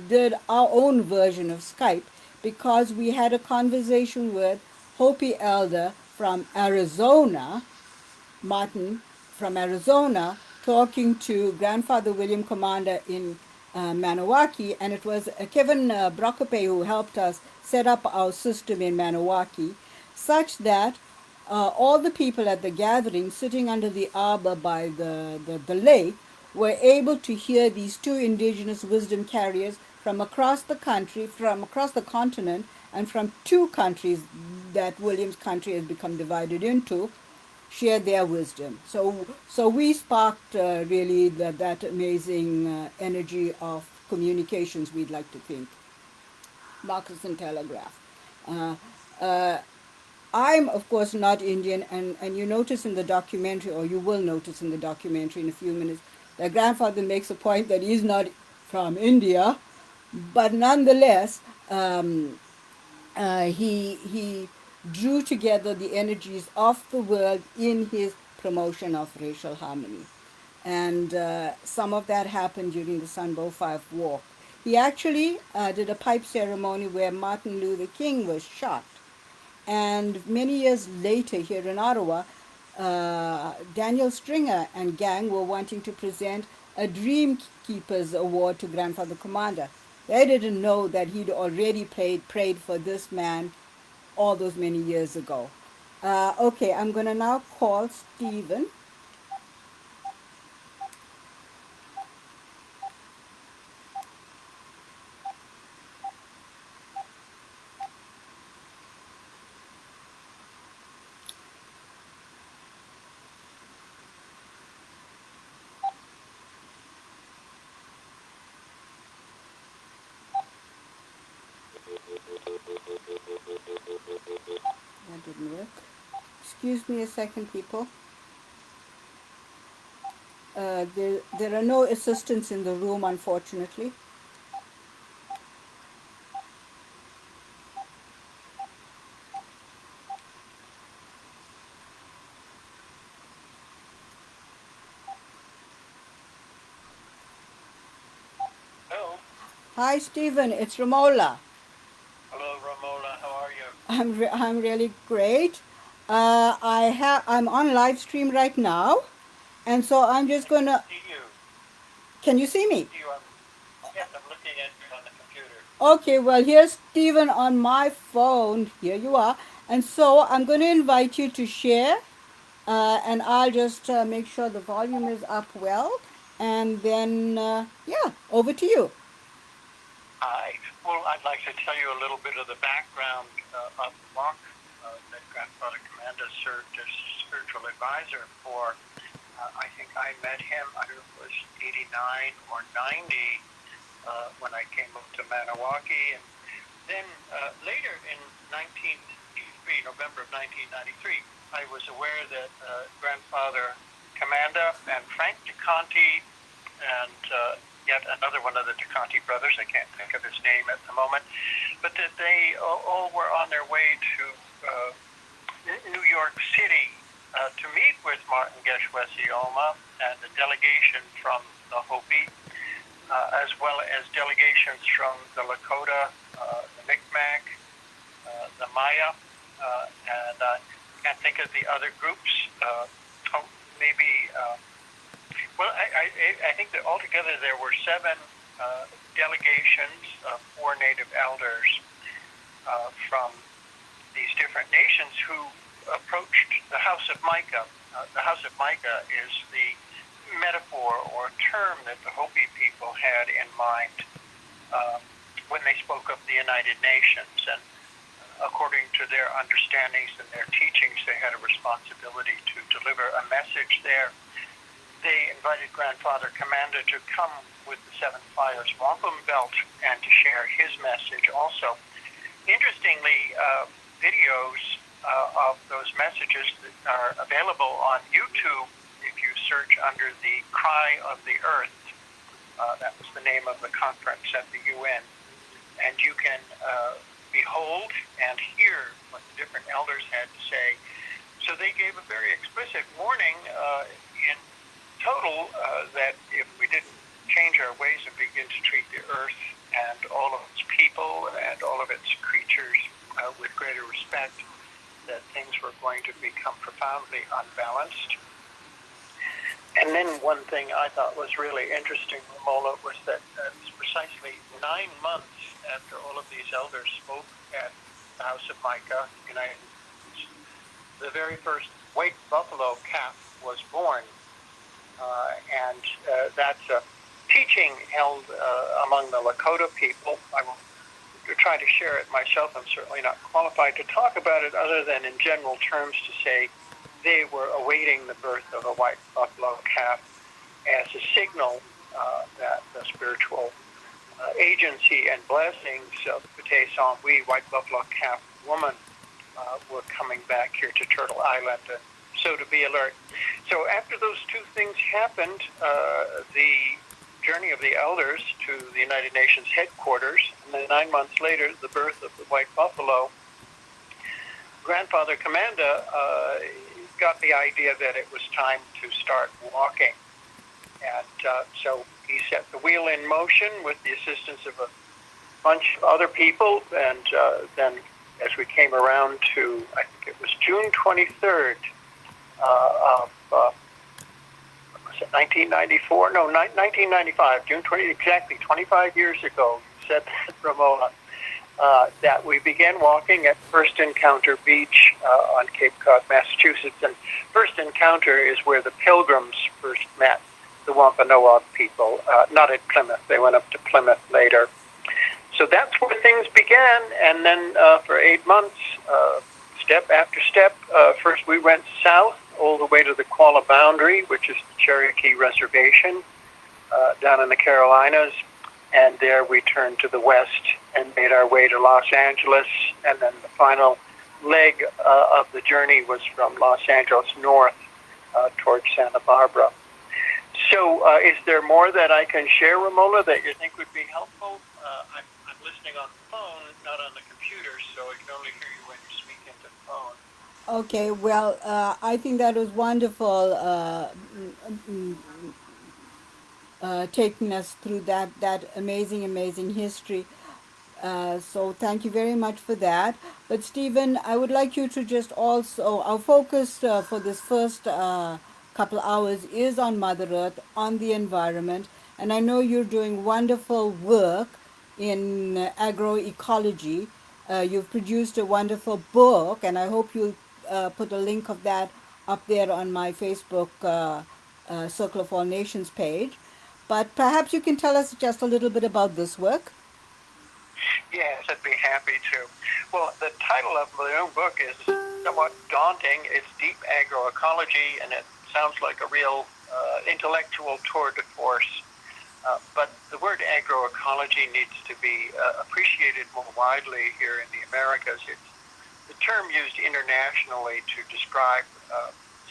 did our own version of Skype because we had a conversation with Hopi Elder from Arizona, Martin from Arizona, talking to Grandfather William Commander in Maniwaki, and it was Kevin Brokope who helped us set up our system in Maniwaki, such that all the people at the gathering sitting under the arbor by the lake were able to hear these two indigenous wisdom carriers from across the country, from across the continent, and from two countries that William's country has become divided into, share their wisdom. So we sparked really that amazing energy of communications, we'd like to think. Marcus and Telegraph. Uh, uh, I'm, of course, not Indian, and you notice in the documentary, or you will notice in the documentary in a few minutes, that grandfather makes a point that he's not from India, but nonetheless, he drew together the energies of the world in his promotion of racial harmony. And some of that happened during the Sunbow 5 Walk. He actually did a pipe ceremony where Martin Luther King was shot. And many years later, here in Ottawa, Daniel Stringer and gang were wanting to present a Dream Keepers Award to Grandfather Commander. They didn't know that he'd already prayed for this man all those many years ago. Okay, I'm going to now call Stephen. That didn't work. Excuse me a second, people. There are no assistants in the room, unfortunately. Hello. Hi, Stephen. It's Romola. Hello, Romola. How are you? I'm really great. I'm on live stream right now, and so I'm just gonna. See you. Can you see me? See you. Yes, I'm looking at you on the computer. Okay, well, here's Stephen on my phone. Here you are. And so I'm going to invite you to share, and I'll just make sure the volume is up well. And then, yeah, over to you. Hi. Well, I'd like to tell you a little bit of the background of Mark that Grandfather Commander served as spiritual advisor for. I think I met him, I was 89 or 90 when I came up to Maniwaki. And then later in November of 1993, I was aware that Grandfather Commander and Frank DeConti and yet another one of the DeConti brothers, I can't think of his name at the moment, but that they all were on their way to New York City to meet with Martin Geshwesioma and the delegation from the Hopi, as well as delegations from the Lakota, the Mi'kmaq, the Maya, and I can't think of the other groups. Maybe, well, I think that altogether there were 7 delegations of 4 Native elders from these different nations who approached the House of Micah. The House of Micah is the metaphor or term that the Hopi people had in mind when they spoke of the United Nations. And according to their understandings and their teachings, they had a responsibility to deliver a message there. They invited Grandfather Commander to come with the 7 Fires Wampum Belt and to share his message also. Interestingly, videos of those messages that are available on YouTube if you search under the Cry of the Earth. That was the name of the conference at the UN. And you can behold and hear what the different elders had to say. So they gave a very explicit warning in total that if we didn't change our ways and begin to treat the earth and all of its people and all of its creatures with greater respect, that things were going to become profoundly unbalanced. And then one thing I thought was really interesting, Romola, was that it was precisely 9 months after all of these elders spoke at the House of Micah, United States, the very first white buffalo calf was born. And that's a teaching held among the Lakota people. I will try to share it myself. I'm certainly not qualified to talk about it other than in general terms to say they were awaiting the birth of a white buffalo calf as a signal that the spiritual agency and blessings of the Pate Sangui, white buffalo calf woman, were coming back here to Turtle Island, and so to be alert. So after those two things happened, the journey of the elders to the United Nations headquarters, and then 9 months later, the birth of the white buffalo, Grandfather Commanda got the idea that it was time to start walking. And so he set the wheel in motion with the assistance of a bunch of other people. And then as we came around to, I think it was June 23rd of, was it 1994? No, 1995, June 20, exactly 25 years ago, said Romola, that we began walking at First Encounter Beach on Cape Cod, Massachusetts. And First Encounter is where the Pilgrims first met the Wampanoag people, not at Plymouth. They went up to Plymouth later. So that's where things began. And then for 8 months, step after step, first we went south all the way to the Qualla boundary, which is the Cherokee Reservation down in the Carolinas. And there we turned to the west and made our way to Los Angeles. And then the final leg of the journey was from Los Angeles north towards Santa Barbara. So is there more that I can share, Romola, that you think would be helpful? I'm listening on the phone, not on the computer, so I can only hear you when you speak into the phone. Okay, well, I think that was wonderful, taking us through that amazing history. So thank you very much for that. But Stephen, I would like you to just also, our focus for this first couple hours is on Mother Earth, on the environment, and I know you're doing wonderful work in agroecology. You've produced a wonderful book, and I hope you'll put a link of that up there on my Facebook Circle of All Nations page. But perhaps you can tell us just a little bit about this work. Yes, I'd be happy to. Well, the title of my own book is somewhat daunting. It's Deep Agroecology, and it sounds like a real intellectual tour de force. But the word agroecology needs to be appreciated more widely here in the Americas. It's the term used internationally to describe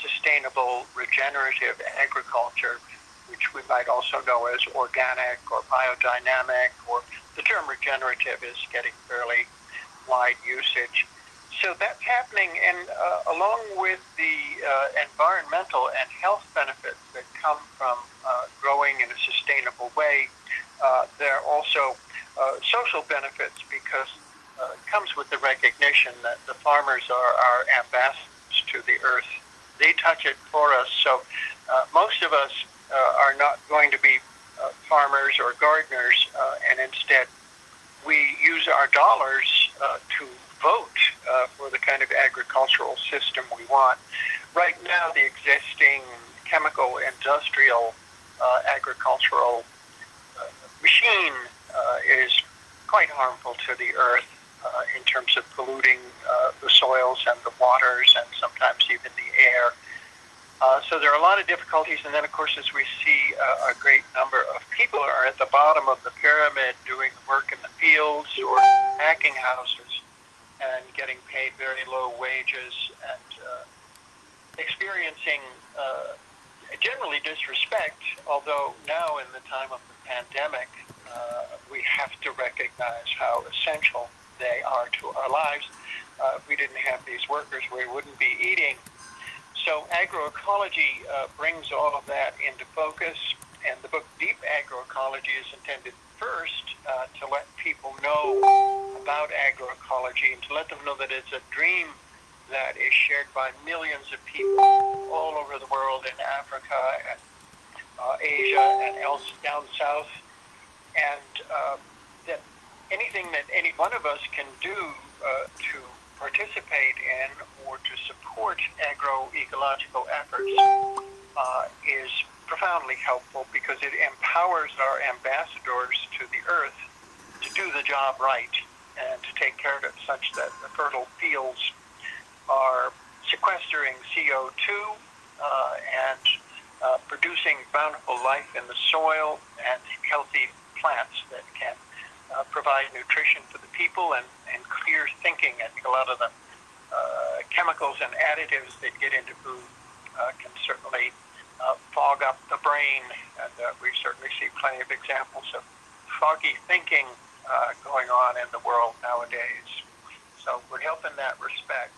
sustainable, regenerative agriculture, which we might also know as organic or biodynamic, or the term regenerative is getting fairly wide usage. So that's happening, and along with the environmental and health benefits that come from growing in a sustainable way, there are also social benefits, because it comes with the recognition that the farmers are our ambassadors to the earth. They touch it for us. So most of us are not going to be farmers or gardeners, and instead we use our dollars to vote for the kind of agricultural system we want. Right now, the existing chemical industrial agricultural machine is quite harmful to the earth in terms of polluting the soils and the waters and sometimes even the air. So there are a lot of difficulties, and then of course as we see a great number of people are at the bottom of the pyramid doing work in the fields or packing houses, and getting paid very low wages and experiencing generally disrespect, although now in the time of the pandemic, we have to recognize how essential they are to our lives. If we didn't have these workers, we wouldn't be eating. So agroecology brings all of that into focus, and the book Deep Agroecology is intended first to let people know about agroecology and to let them know that it's a dream that is shared by millions of people all over the world, in Africa and Asia and else down south, and that anything that any one of us can do to participate in or to support agroecological efforts is profoundly helpful, because it empowers our ambassadors to the earth to do the job right and to take care of it such that the fertile fields are sequestering CO2 and producing bountiful life in the soil and healthy plants that can provide nutrition for the people and clear thinking. I think a lot of the chemicals and additives that get into food can certainly fog up the brain, and we certainly see plenty of examples of foggy thinking going on in the world nowadays. So we're helping that respect.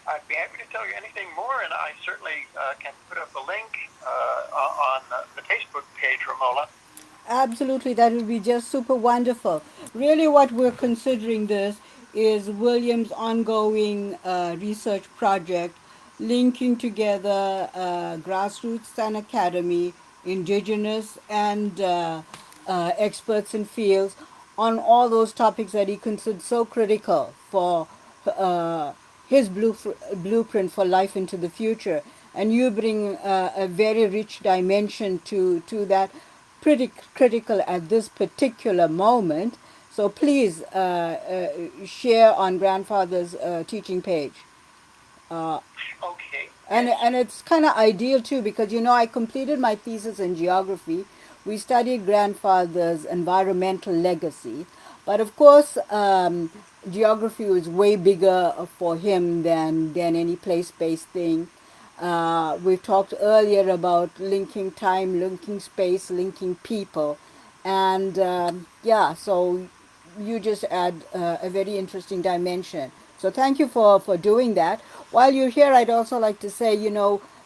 I'd be happy to tell you anything more, and I certainly can put up a link on the Facebook page, Romola. Absolutely, that would be just super wonderful. Really, what we're considering this is William's ongoing research project linking together grassroots and academy, indigenous and experts in fields on all those topics that he considered so critical for his blueprint for life into the future. And you bring a very rich dimension to that, pretty critical at this particular moment. So please share on Grandfather's teaching page. Okay. And it's kind of ideal too, because I completed my thesis in geography. We studied Grandfather's environmental legacy, but of course geography was way bigger for him than any place-based thing. We've talked earlier about linking time, linking space, linking people, and yeah, so you just add a very interesting dimension. So thank you for doing that. While you're here, I'd also like to say,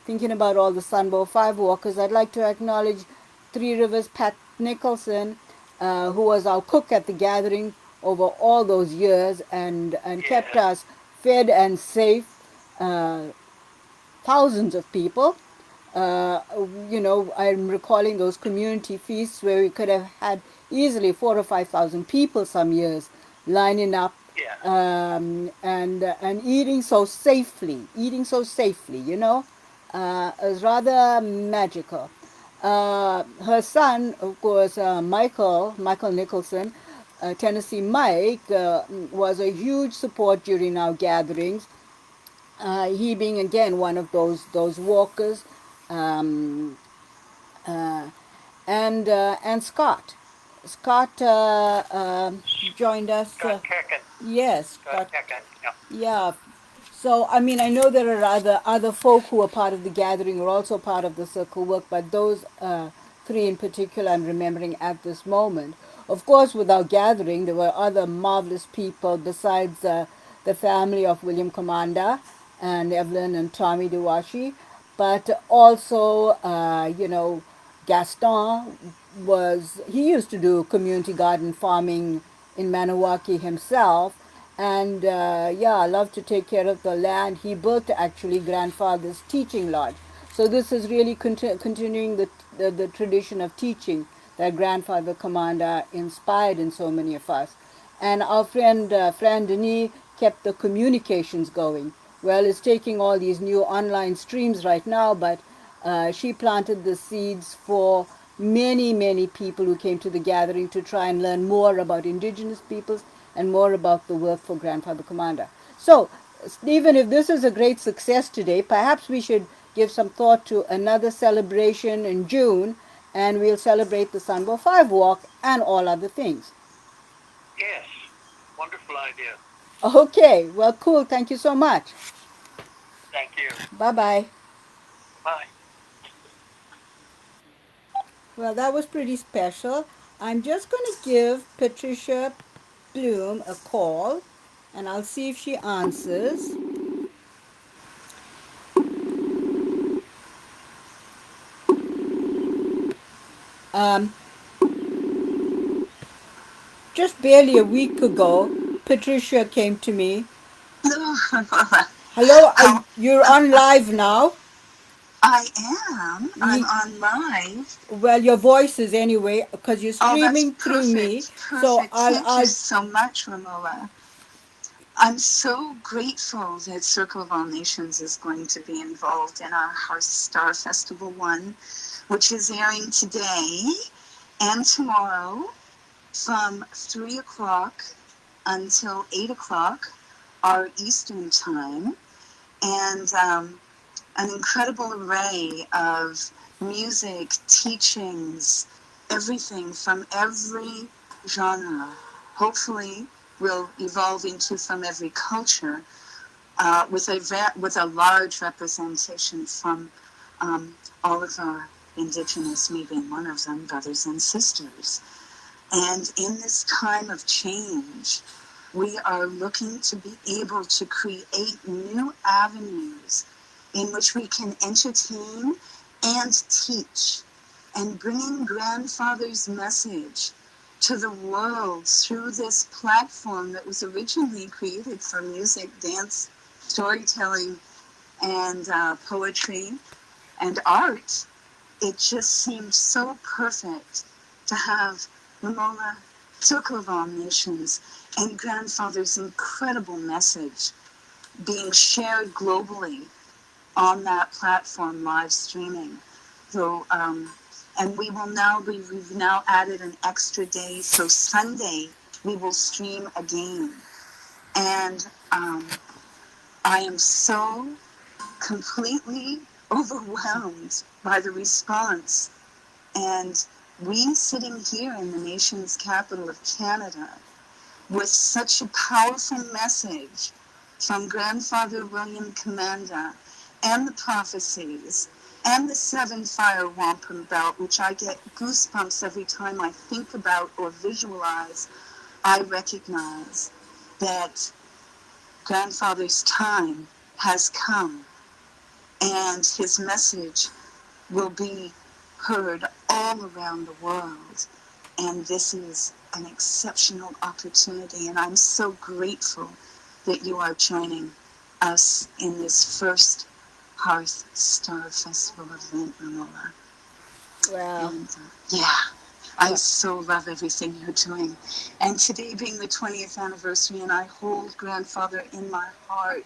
thinking about all the Sunbow 5 walkers, I'd like to acknowledge Three Rivers Pat Nicholson, who was our cook at the gathering over all those years and kept us fed and safe. Uh, Thousands of people. I'm recalling those community feasts where we could have had easily 4 or 5,000 people some years lining up and eating so safely. It was rather magical. Her son, of course, Michael Nicholson, Tennessee Mike, was a huge support during our gatherings. He being again one of those walkers, um, uh, and Scott joined us. Scott Kecken. Yes, Scott Kecken, yeah. yeah. So I mean, I know there are other folk who are part of the gathering, who are also part of the circle work, but those three in particular, I'm remembering at this moment. Of course, with our gathering, there were other marvelous people besides the family of William Commander and Evelyn and Tommy Dewashi, but also, Gaston he used to do community garden farming in Maniwaki himself, and yeah, I love to take care of the land. He built actually grandfather's teaching lodge. So this is really continuing the tradition of teaching that grandfather Commander inspired in so many of us. And our friend Denis kept the communications going. Well, it's taking all these new online streams right now, but she planted the seeds for many people who came to the gathering to try and learn more about indigenous peoples and more about the work for Grandfather Commander. So, Stephen, if this is a great success today, perhaps we should give some thought to another celebration in June, and we'll celebrate the Sunbow 5 walk and all other things. Yes, wonderful idea. Okay, well, cool. Thank you so much. Thank you. Bye bye. Bye. Well, that was pretty special. I'm just going to give Patricia Bloom a call and I'll see if she answers. Um, just barely a week ago, Patricia came to me. Hello, Romola. Hello, How you're on live now. I am. I'm Ye- on live. Well, your voices anyway, because you're Oh, that's streaming through me. perfect. So Perfect. Thank you so much, Romola. I'm so grateful that Circle of All Nations is going to be involved in our Hearth Star Festival 1, which is airing today and tomorrow from 3 o'clock until 8 o'clock, our Eastern Time. And an incredible array of music, teachings, everything from every genre. Hopefully, will evolve into from every culture, with a large representation from all of our indigenous, me being one of them, brothers and sisters. And in this time of change, we are looking to be able to create new avenues in which we can entertain and teach, and bringing grandfather's message to the world through this platform that was originally created for music, dance, storytelling, and poetry and art. It just seemed so perfect to have Romola, Circle of All Nations, and grandfather's incredible message being shared globally on that platform, live streaming. So, and we've now added an extra day. So Sunday we will stream again, and I am so completely overwhelmed by the response. And we sitting here in the nation's capital of Canada with such a powerful message from Grandfather William Commanda and the prophecies and the seven fire wampum belt, which I get goosebumps every time I think about or visualize. I recognize that Grandfather's time has come and his message will be heard all around the world. And this is an exceptional opportunity. And I'm so grateful that you are joining us in this first Hearth Star Festival event, Romola. well, And yeah, I so love everything you're doing. And today being the 20th anniversary, and I hold Grandfather in my heart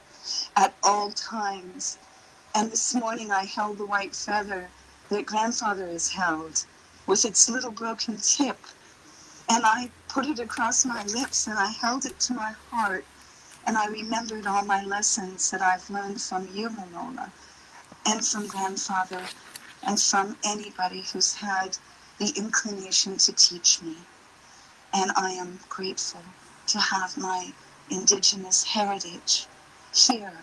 at all times. And this morning I held the white feather that Grandfather has held with its little broken tip. And I put it across my lips and I held it to my heart. And I remembered all my lessons that I've learned from you, Romola, and from Grandfather, and from anybody who's had the inclination to teach me. And I am grateful to have my Indigenous heritage here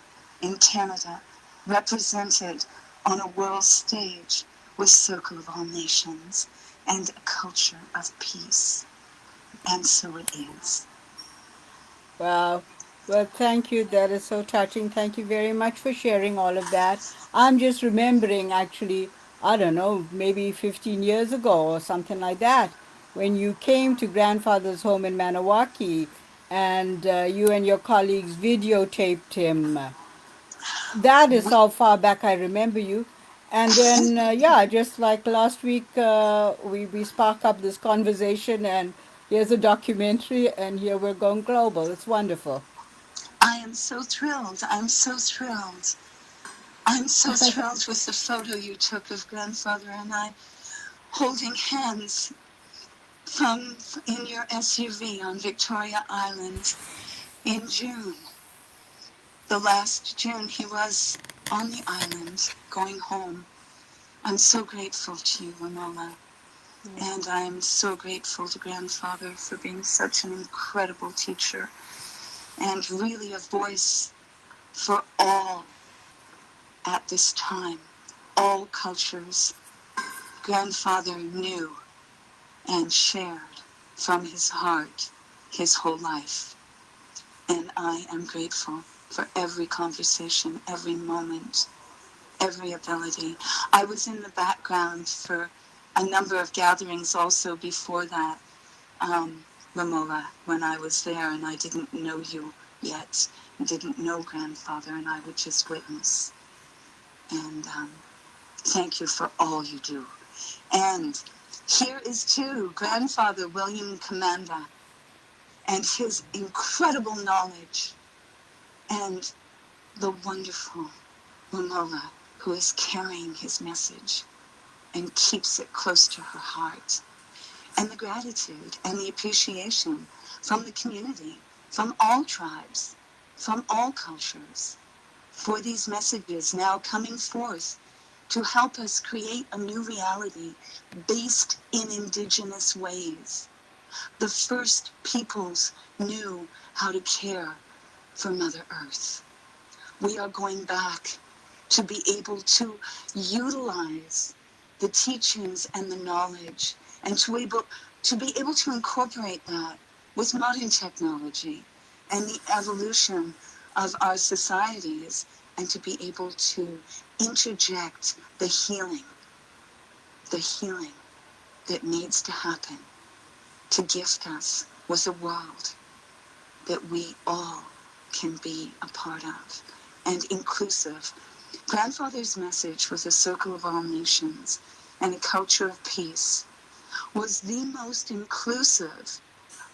in Canada represented on a world stage with Circle of All Nations and a culture of peace. And so it is. wow. Well, thank you. That is so touching. Thank you very much for sharing all of that. I'm just remembering actually, I don't know, maybe 15 years ago or something like that, when you came to grandfather's home in Maniwaki and you and your colleagues videotaped him. That is We, how far back I remember you. And then, yeah, just like last week, we spark up this conversation, and here's a documentary, and here we're going global. It's wonderful. I am so thrilled. I'm so thrilled. I'm so thrilled with the photo you took of Grandfather and I holding hands from in your SUV on Victoria Island in June. The last June he was on the island going home. I'm so grateful to you, Romola. And I'm so grateful to Grandfather for being such an incredible teacher and really a voice for all at this time, all cultures. Grandfather knew and shared from his heart his whole life. And I am grateful for every conversation, every moment, every ability. I was in the background for a number of gatherings also before that, Romola, when I was there and I didn't know you yet, didn't know grandfather, and I would just witness. And thank you for all you do. And here is too grandfather William Commanda and his incredible knowledge, and the wonderful Romola, who is carrying his message and keeps it close to her heart. And the gratitude and the appreciation from the community, from all tribes, from all cultures, for these messages now coming forth to help us create a new reality based in indigenous ways. The first peoples knew how to care for Mother Earth. We are going back to be able to utilize the teachings and the knowledge and to be able to incorporate that with modern technology and the evolution of our societies, and to be able to interject the healing that needs to happen to gift us with a world that we all can be a part of and inclusive. Grandfather's message was a circle of all nations and a culture of peace was the most inclusive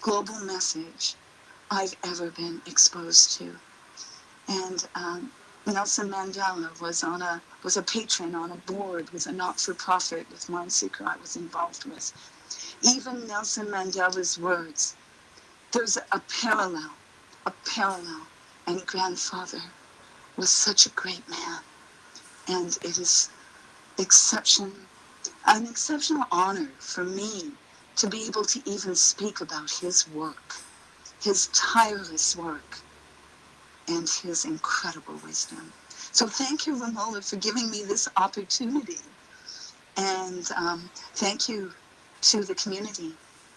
global message I've ever been exposed to. And Nelson Mandela was a patron on a board with a not-for-profit with Mindseeker I was involved with. Even Nelson Mandela's words, there's a parallel, and grandfather was such a great man. And it is an exceptional honor for me to be able to even speak about his work, his tireless work, and his incredible wisdom. So thank you, Romola, for giving me this opportunity. And thank you to the community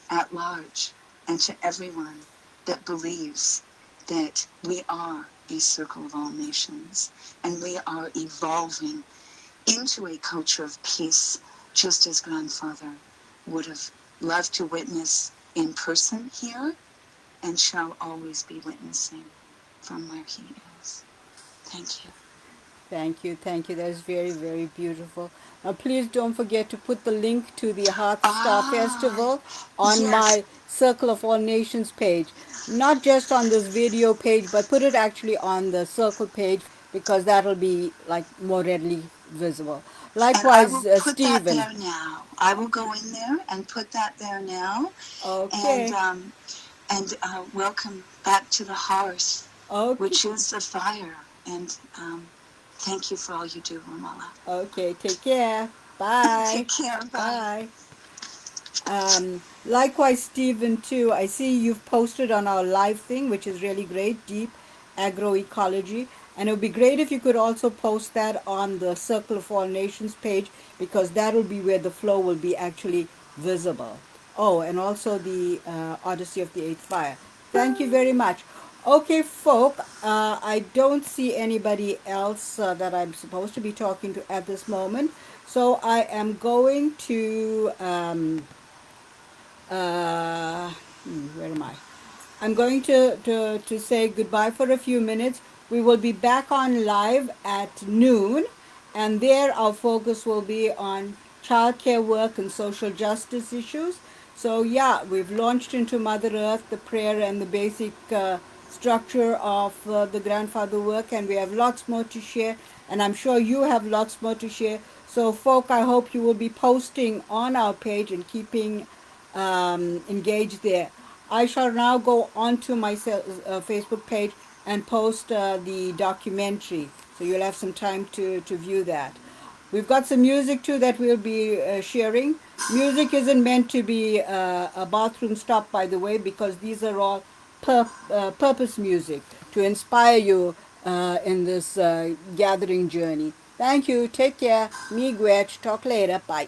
at large and to everyone that believes that we are a circle of all nations and we are evolving into a culture of peace, just as grandfather would have loved to witness in person here and shall always be witnessing from where he is. Thank you. Thank you, thank you. That's very, very beautiful. Now, please don't forget to put the link to the Heart Star Ah, Festival on yes. my Circle of All Nations page. Not just on this video page, but put it actually on the Circle page because that'll be like more readily visible. And I Likewise, will put that Stephen. there now. I will go in there and put that there now. And Okay, welcome back to the hearth, okay, which is the fire. And thank you for all you do, Romola. okay. Take care. Bye. Take care. Bye. Bye. Likewise, Stephen, too. I see you've posted on our live thing, which is really great, deep agroecology. And it would be great if you could also post that on the Circle of All Nations page because that will be where the flow will be actually visible. Oh, and also the Odyssey of the Eighth Fire. Thank you very much. Okay, folk, I don't see anybody else that I'm supposed to be talking to at this moment. So I am going to where am I? I'm going to say goodbye for a few minutes. We will be back on live at noon, and there our focus will be on childcare work and social justice issues. So, yeah, we've launched into Mother Earth, the prayer, and the basic structure of the grandfather work, and we have lots more to share, and I'm sure you have lots more to share. So, folk, I hope you will be posting on our page and keeping engaged there. I shall now go onto my Facebook page and post the documentary, so you'll have some time to view that. We've got some music too that we'll be sharing. Music isn't meant to be a bathroom stop, by the way, because these are all purpose music to inspire you in this gathering journey. Thank you. Take care. Me, Gwetch. Talk later. Bye.